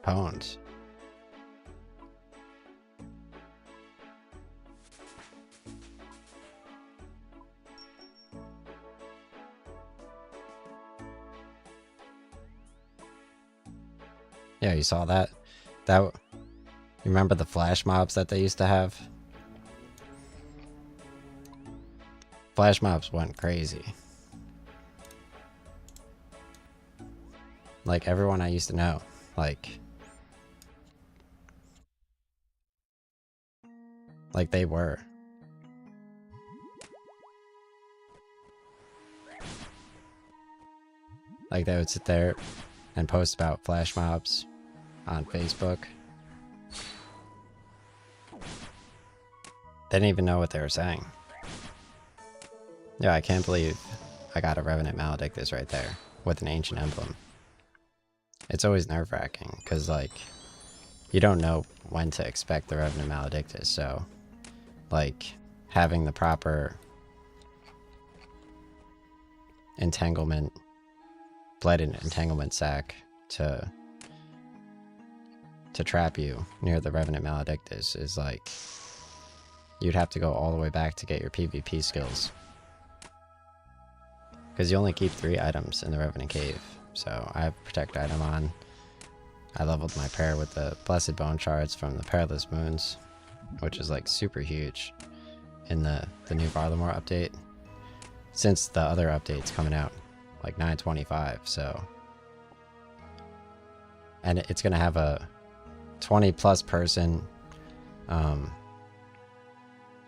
S1: Pwned. Yeah, you saw that? You remember the flash mobs that they used to have? Flash mobs went crazy. Like everyone I used to know, like they were. Like they would sit there and post about flash mobs on Facebook. They didn't even know what they were saying. Yeah, I can't believe I got a Revenant Maledictus right there with an Ancient Emblem. It's always nerve-wracking, because, like, you don't know when to expect the Revenant Maledictus, so, like, having the proper entanglement, Blighted Entanglement sack to trap you near the Revenant Maledictus is like, you'd have to go all the way back to get your PvP skills. Because you only keep 3 items in the Revenant Cave. So I have Protect item on. I leveled my pair with the Blessed Bone Shards from the Perilous Moons, which is like super huge in the new Varlamore update. Since the other update's coming out, like 925, so. And it's gonna have a 20+ person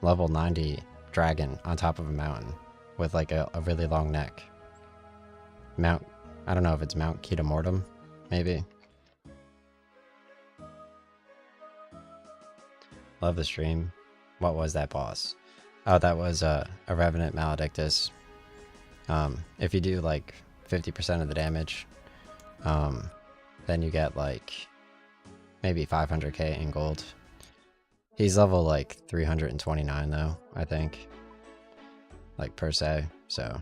S1: level 90 dragon on top of a mountain with like a really long neck. I don't know if it's Mount Ketamortum, maybe. Love the stream. What was that boss? Oh, that was a Revenant Maledictus. If you do like 50% of the damage, then you get like maybe 500k in gold. He's level like 329 though, I think. Like per se, so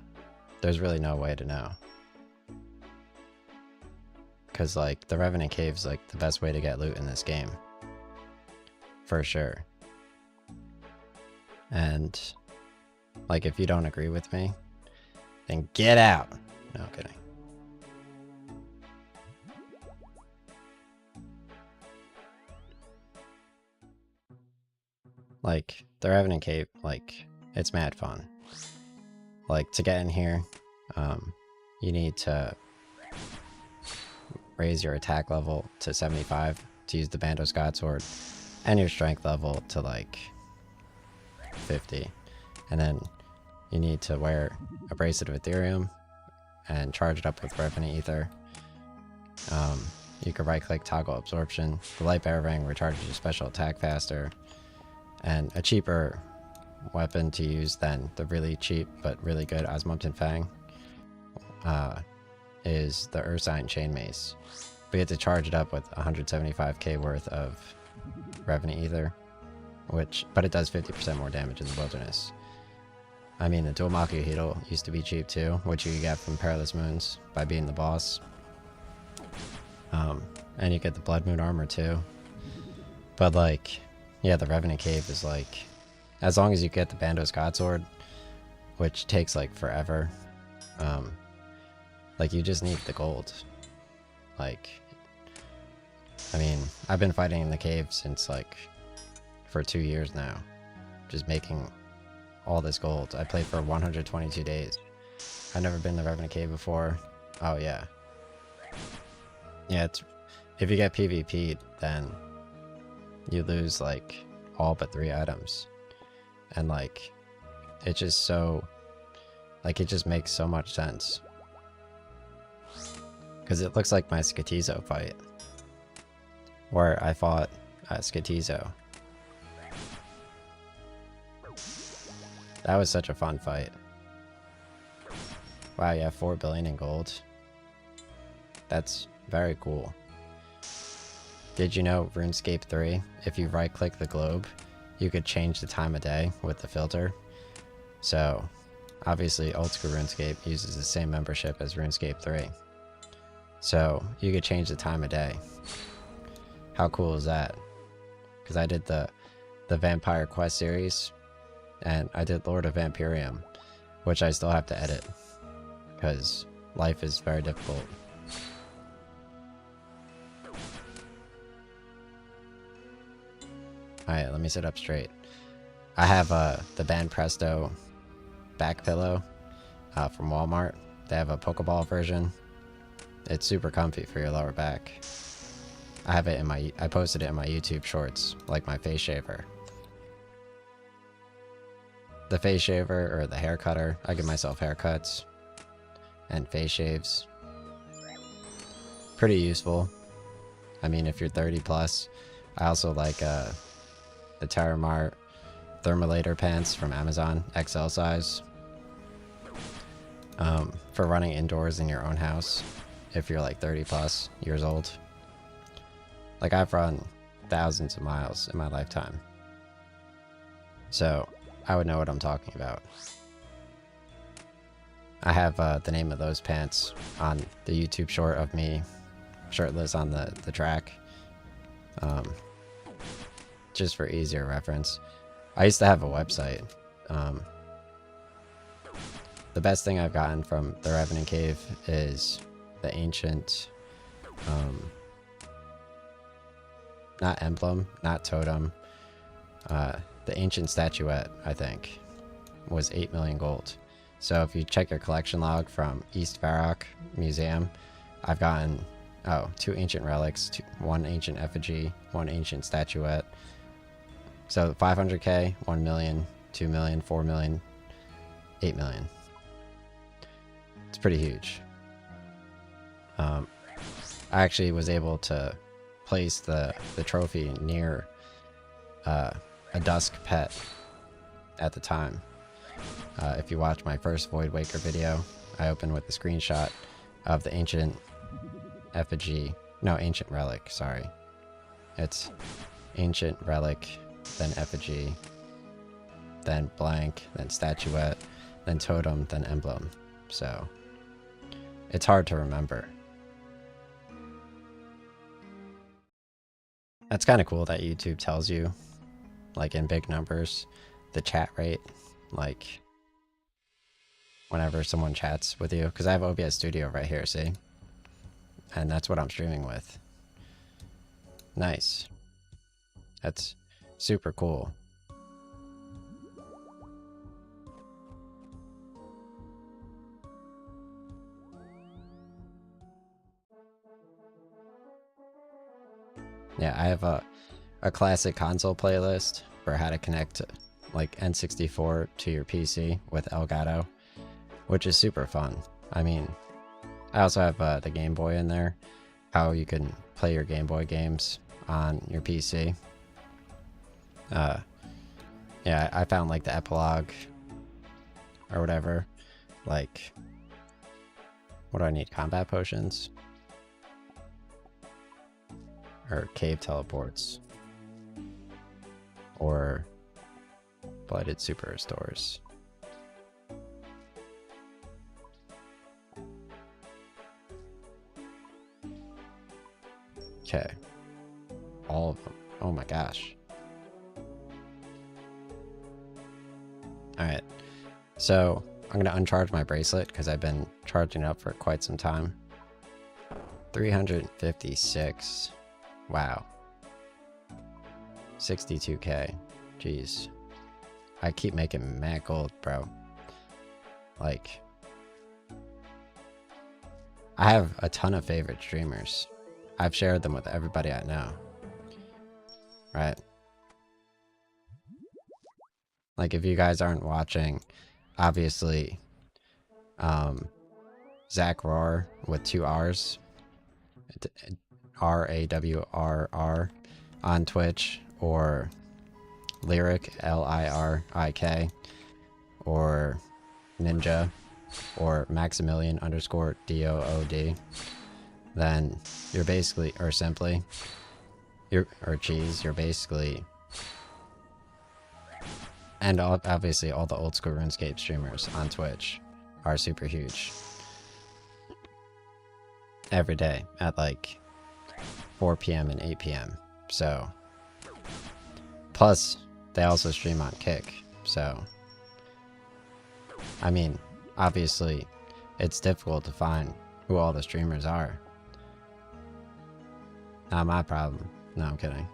S1: there's really no way to know. Because like the Revenant Cave's like the best way to get loot in this game. For sure. And Like, if you don't agree with me, then get out. No, I'm kidding. Like, the Revenant Cave, like, it's mad fun. Like, to get in here, you need to raise your attack level to 75 to use the Bandos God Sword, and your strength level to, like, 50. And then you need to wear a Bracelet of Ethereum and charge it up with Revenant Ether. You can right-click toggle absorption. The Light Bearer Ring recharges your special attack faster. And a cheaper weapon to use than the really cheap but really good Osmompton Fang is the Ursine Chain Mace. But you have to charge it up with 175k worth of Revenant Ether, but it does 50% more damage in the wilderness. I mean, the Dual Maku Heedle used to be cheap too, which you get from Perilous Moons by being the boss. And you get the Blood Moon armor too. But like, yeah, the Revenant Cave is like, as long as you get the Bandos God Sword, which takes like forever, like you just need the gold. Like, I mean, I've been fighting in the cave since like, for 2 years now, just making all this gold. I played for 122 days. I've never been to the Revenant Cave before. Oh yeah. Yeah, if you get PvP'd, then you lose like all but 3 items. And like, it's just so, like, it just makes so much sense. Because it looks like my Skatizo fight, where I fought Skatizo. That was such a fun fight. Wow, you have 4 billion in gold. That's very cool. Did you know RuneScape 3, if you right click the globe, you could change the time of day with the filter? So, obviously old school RuneScape uses the same membership as RuneScape 3. So, you could change the time of day. How cool is that? Because I did the Vampire Quest series, and I did Lord of Vampirium, which I still have to edit, because life is very difficult. Alright, let me sit up straight. I have the Band Presto back pillow from Walmart. They have a Pokeball version. It's super comfy for your lower back. I have it in I posted it in my YouTube shorts, like my face shaver. The face shaver, or the hair cutter, I give myself haircuts and face shaves. Pretty useful. I mean, if you're 30 plus. I also like the Terramart Thermalator pants from Amazon, XL size. For running indoors in your own house, if you're like 30 plus years old. Like, I've run thousands of miles in my lifetime, so I would know what I'm talking about. I have the name of those pants on the YouTube short of me shirtless on the track, just for easier reference. I used to have a website. The best thing I've gotten from the Revenant Cave is the ancient, not emblem, not totem, the ancient statuette, I think, was 8 million gold. So if you check your collection log from East Varrock Museum, I've gotten, 2 ancient relics, 1 ancient effigy, 1 ancient statuette. So 500k, 1 million, 2 million, 4 million, 8 million. It's pretty huge. I actually was able to place the trophy near a dusk pet at the time. If you watch my first Void Waker video, I opened with a screenshot of the ancient effigy, no, ancient relic, sorry. It's ancient relic, then effigy, then blank, then statuette, then totem, then emblem. So, it's hard to remember. That's kind of cool that YouTube tells you, like in big numbers, the chat rate. Like, whenever someone chats with you, because I have OBS Studio right here, see? And that's what I'm streaming with. Nice. That's super cool. Yeah, I have a classic console playlist for how to connect like N64 to your PC with Elgato, which is super fun. I mean, I also have the Game Boy in there, how you can play your Game Boy games on your PC. Yeah, I found like the epilogue or whatever. Like, what do I need? Combat potions? Or cave teleports? Or blighted super restores? Okay. All of them. Oh my gosh. Alright. So, I'm going to uncharge my bracelet because I've been charging it up for quite some time. 356. Wow. 62k. Jeez. I keep making mad gold, bro. Like, I have a ton of favorite streamers. I've shared them with everybody I know. Right? Like, if you guys aren't watching, obviously, Zach Roar with 2 R's, RAWRR on Twitch, or Lyric, LIRIK, or Ninja, or Maximilian _ DOOD, then you're basically, or Simply, or Cheese, you're basically, and obviously all the old school RuneScape streamers on Twitch are super huge. Every day at like 4 p.m. and 8 p.m. So, plus they also stream on Kick. So, I mean, obviously it's difficult to find who all the streamers are. Not my problem. No, I'm kidding.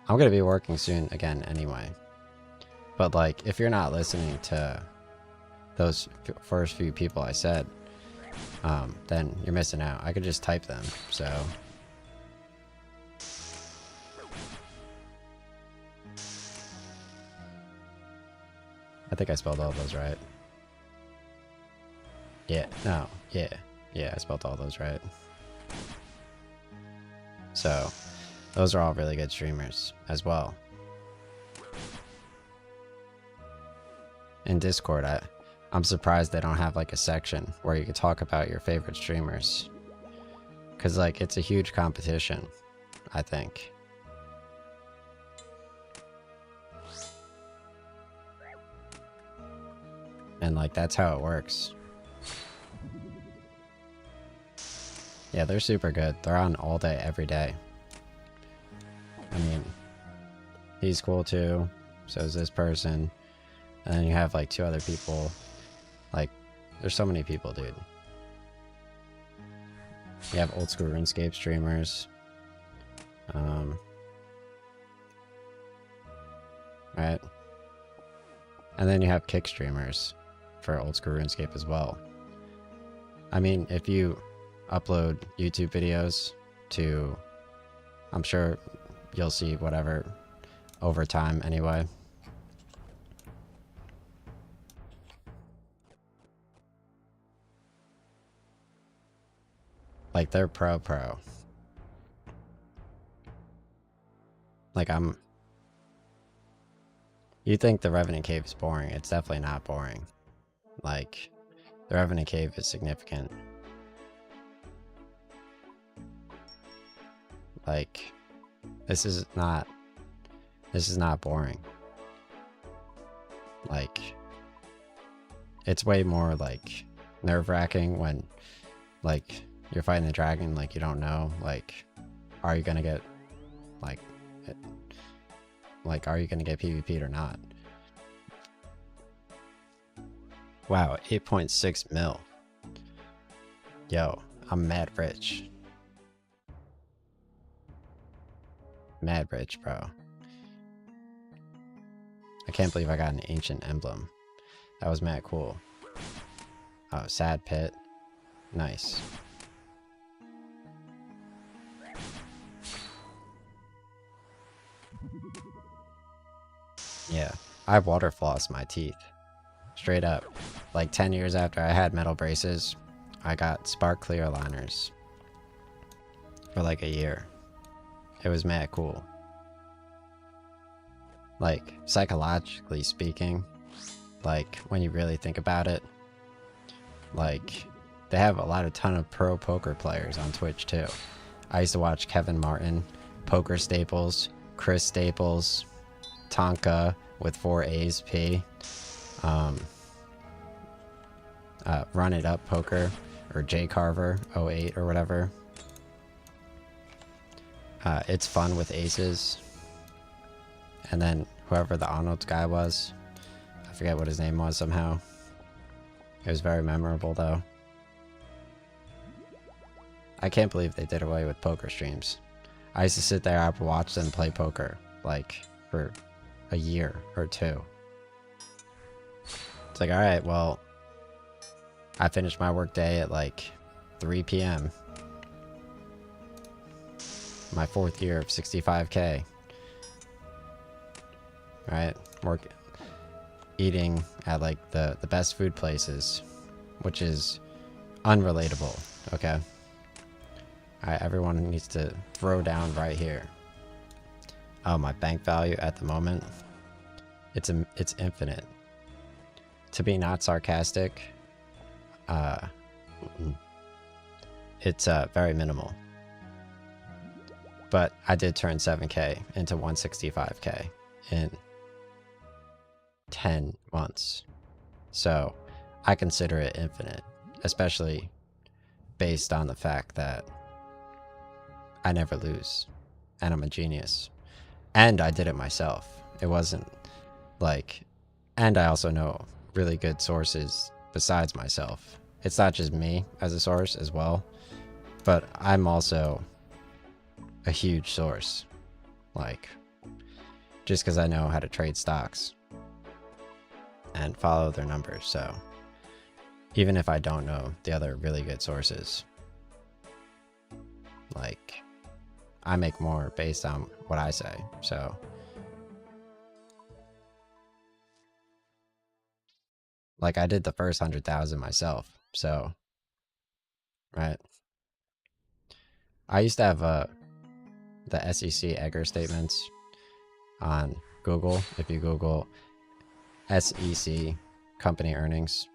S1: I'm gonna be working soon again anyway. But like, if you're not listening to those first few people I said, then you're missing out. I could just type them, so. I think I spelled all those right. Yeah, no, yeah, I spelled all those right. So, those are all really good streamers as well. In Discord, I'm surprised they don't have like a section where you can talk about your favorite streamers. Cause like, it's a huge competition, I think. And like, that's how it works. Yeah, they're super good. They're on all day, every day. I mean, he's cool too. So is this person. And then you have like 2 other people. Like, there's so many people, dude. You have old school RuneScape streamers. Right? And then you have Kick streamers for old school RuneScape as well. I mean, if you upload YouTube videos to, I'm sure you'll see whatever over time anyway. Like, they're pro. Like, you think the Revenant Cave is boring. It's definitely not boring. Like, the Revenant Cave is significant. Like, this is not boring. Like, it's way more like nerve-wracking when like you're fighting the dragon, like you don't know, like, are you gonna get are you gonna get PvP'd or not? Wow, 8.6 mil. Yo, I'm mad rich. Mad rich, bro. I can't believe I got an ancient emblem. That was mad cool. Oh, sad pit. Nice. Yeah, I water flossed my teeth. Straight up. Like 10 years after I had metal braces, I got spark clear liners. For like a year. It was mad cool. Like, psychologically speaking, like, when you really think about it, like, they have a ton of pro poker players on Twitch too. I used to watch Kevin Martin, Poker Staples, Chris Staples, Tonka with 4 A's P, Run It Up Poker, or J Carver 08 or whatever. It's Fun with Aces. And then whoever the Arnold guy was, I forget what his name was somehow. It was very memorable though. I can't believe they did away with poker streams. I used to sit there and watch them play poker, like, for a year or two. It's like, alright, well, I finished my work day at like 3 p.m. My 4th year of 65K. Right? Eating at like the best food places, which is unrelatable, okay? Alright, everyone needs to throw down right here. Oh, my bank value at the moment, it's infinite. To be not sarcastic, it's very minimal. But I did turn 7K into 165K in 10 months. So I consider it infinite, especially based on the fact that I never lose and I'm a genius. And I did it myself. It wasn't like, and I also know really good sources besides myself. It's not just me as a source as well, but I'm also a huge source. Like, just because I know how to trade stocks and follow their numbers. So even if I don't know the other really good sources, like, I make more based on what I say. So like, I did the first 100,000 myself. So, right. I used to have the SEC Egger statements on Google. If you Google SEC company earnings,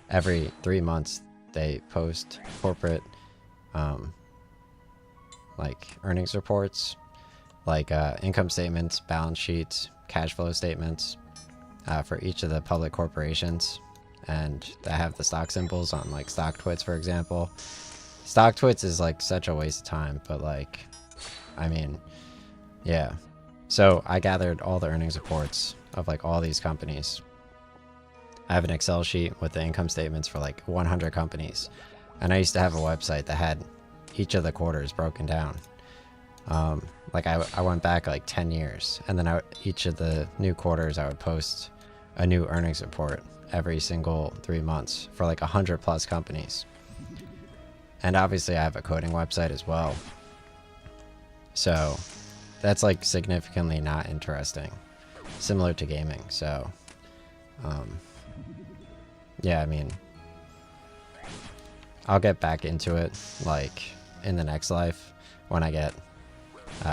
S1: every 3 months they post corporate like earnings reports, like income statements, balance sheets, cash flow statements for each of the public corporations, and they have the stock symbols on like StockTwits, for example. StockTwits is like such a waste of time, but like, I mean, yeah. So I gathered all the earnings reports of like all these companies. I have an Excel sheet with the income statements for like 100 companies. And I used to have a website that had each of the quarters broken down. Like I went back like 10 years, and then each of the new quarters I would post a new earnings report every single 3 months for like 100+ companies. And obviously I have a coding website as well. So that's like significantly not interesting, similar to gaming. So yeah, I mean, I'll get back into it like in the next life when I get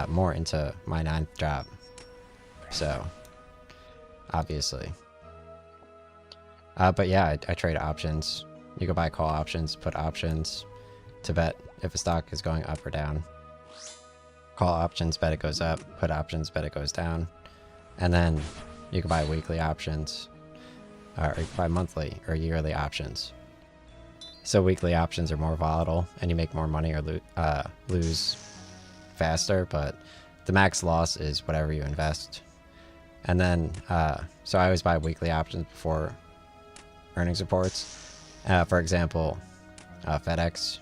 S1: more into my 9th job. So obviously, but yeah, I trade options. You can buy call options, put options to bet if a stock is going up or down. Call options, bet it goes up. Put options, bet it goes down. And then you can buy weekly options, or you can buy monthly or yearly options. So weekly options are more volatile, and you make more money or lose faster, but the max loss is whatever you invest. And then, so I always buy weekly options before earnings reports. For example, FedEx,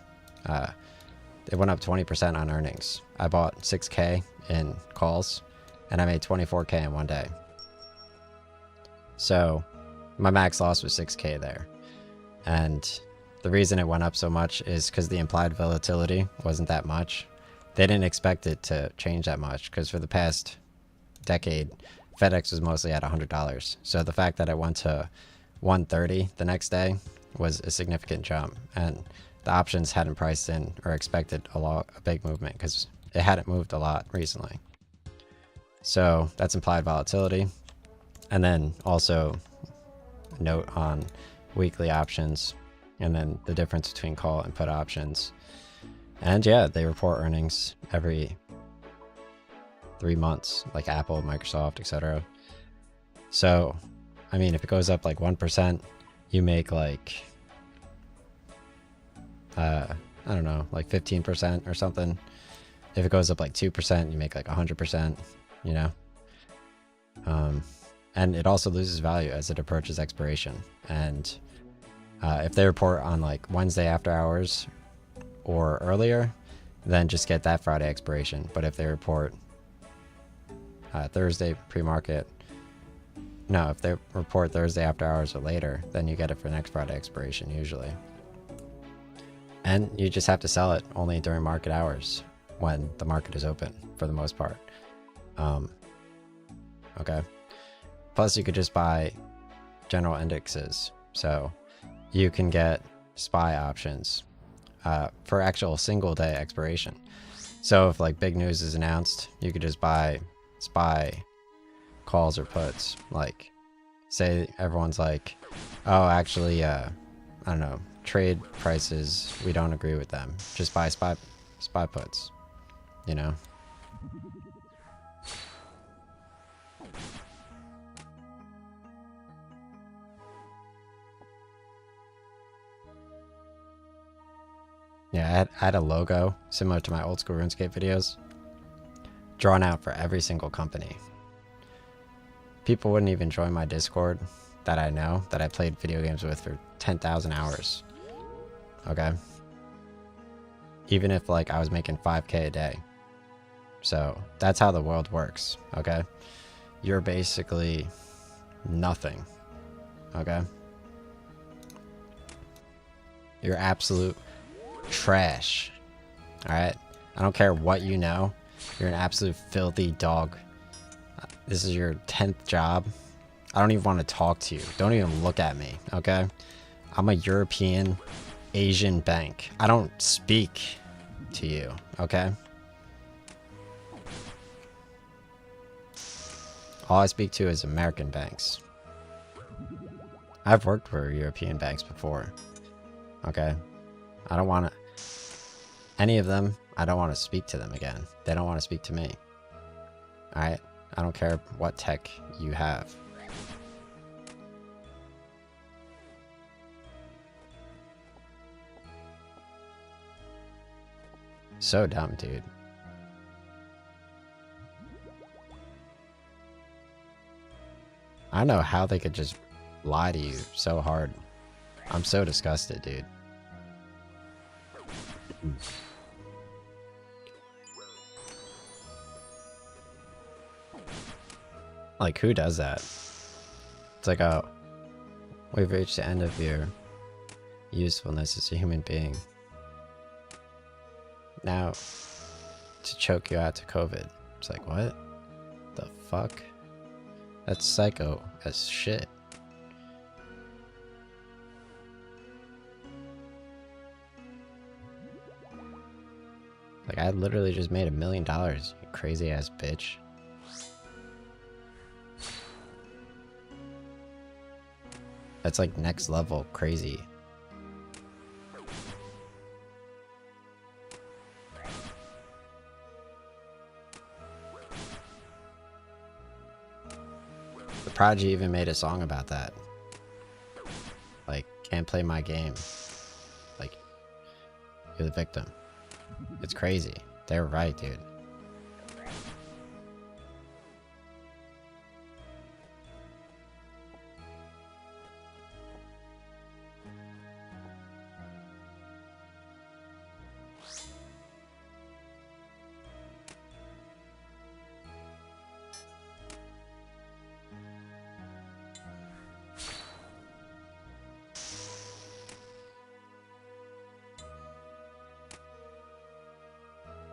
S1: it went up 20% on earnings. I bought 6K in calls, and I made 24K in one day. So my max loss was 6K there. And the reason it went up so much is because the implied volatility wasn't that much. They didn't expect it to change that much because for the past decade, FedEx was mostly at $100. So the fact that it went to 130 the next day was a significant jump. And the options hadn't priced in or expected a big movement because it hadn't moved a lot recently. So that's implied volatility. And then also note on weekly options and then the difference between call and put options. And yeah, they report earnings every 3 months, like Apple, Microsoft, etc. So, I mean, if it goes up like 1%, you make like, I don't know, like 15% or something. If it goes up like 2%, you make like 100%, you know? And it also loses value as it approaches expiration. And if they report on like Wednesday after hours or earlier, then just get that Friday expiration. But if they report Thursday pre-market, no, if they report Thursday after hours or later, then you get it for next Friday expiration usually. And you just have to sell it only during market hours when the market is open for the most part. Okay. Plus you could just buy general indexes. So you can get SPY options for actual single day expiration. So if like big news is announced, you could just buy SPY calls or puts. Like say everyone's like, oh, actually, I don't know, trade prices, we don't agree with them. Just buy SPY puts, you know? Yeah, I had a logo similar to my old school RuneScape videos drawn out for every single company. People wouldn't even join my Discord that I know, that I played video games with for 10,000 hours. Okay? Even if like I was making 5K a day. So that's how the world works. Okay? You're basically nothing. Okay? You're absolute trash. Alright? I don't care what you know. You're an absolute filthy dog. This is your 10th job. I don't even want to talk to you. Don't even look at me, okay? I'm a European Asian bank. I don't speak to you, okay? All I speak to is American banks. I've worked for European banks before, okay? I don't want to... Any of them, I don't want to speak to them again. They don't want to speak to me. Alright? I don't care what tech you have. So dumb, dude. I don't know how they could just lie to you so hard. I'm so disgusted, dude. Like, who does that? It's like, oh, we've reached the end of your usefulness as a human being. Now, to choke you out to COVID. It's like, what? The fuck? That's psycho as shit. Like, I literally just made $1 million, you crazy ass bitch. That's like next level crazy. The Prodigy even made a song about that. Like, can't play my game. Like, you're the victim. It's crazy. They're right, dude.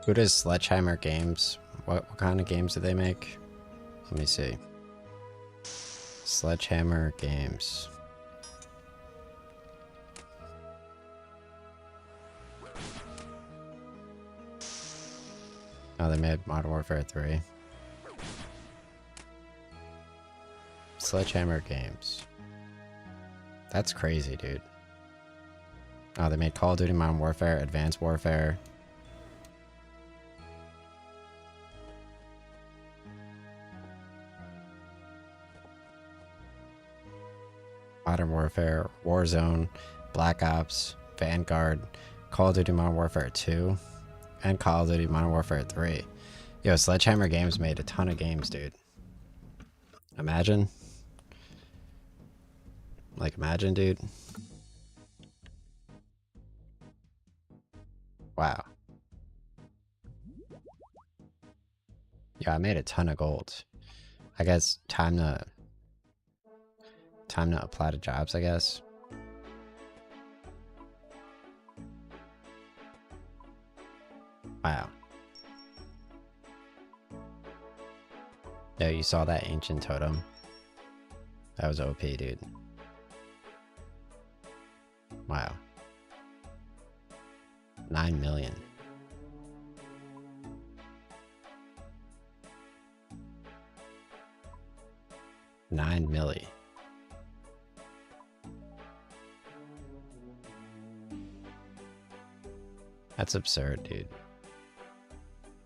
S1: Who does Sledgehammer Games? What kind of games do they make? Let me see. Sledgehammer Games. Oh, they made Modern Warfare 3. Sledgehammer Games. That's crazy, dude. Oh, they made Call of Duty Modern Warfare, Advanced Warfare. Modern Warfare, Warzone, Black Ops, Vanguard, Call of Duty Modern Warfare 2, and Call of Duty Modern Warfare 3. Yo, Sledgehammer Games made a ton of games, dude. Imagine. Like, imagine, dude. Wow. Yeah, I made a ton of gold. I guess time to apply to jobs, I guess. Wow. Yeah, you saw that ancient totem. That was OP, dude. Wow. 9 million. $9 million. That's absurd, dude.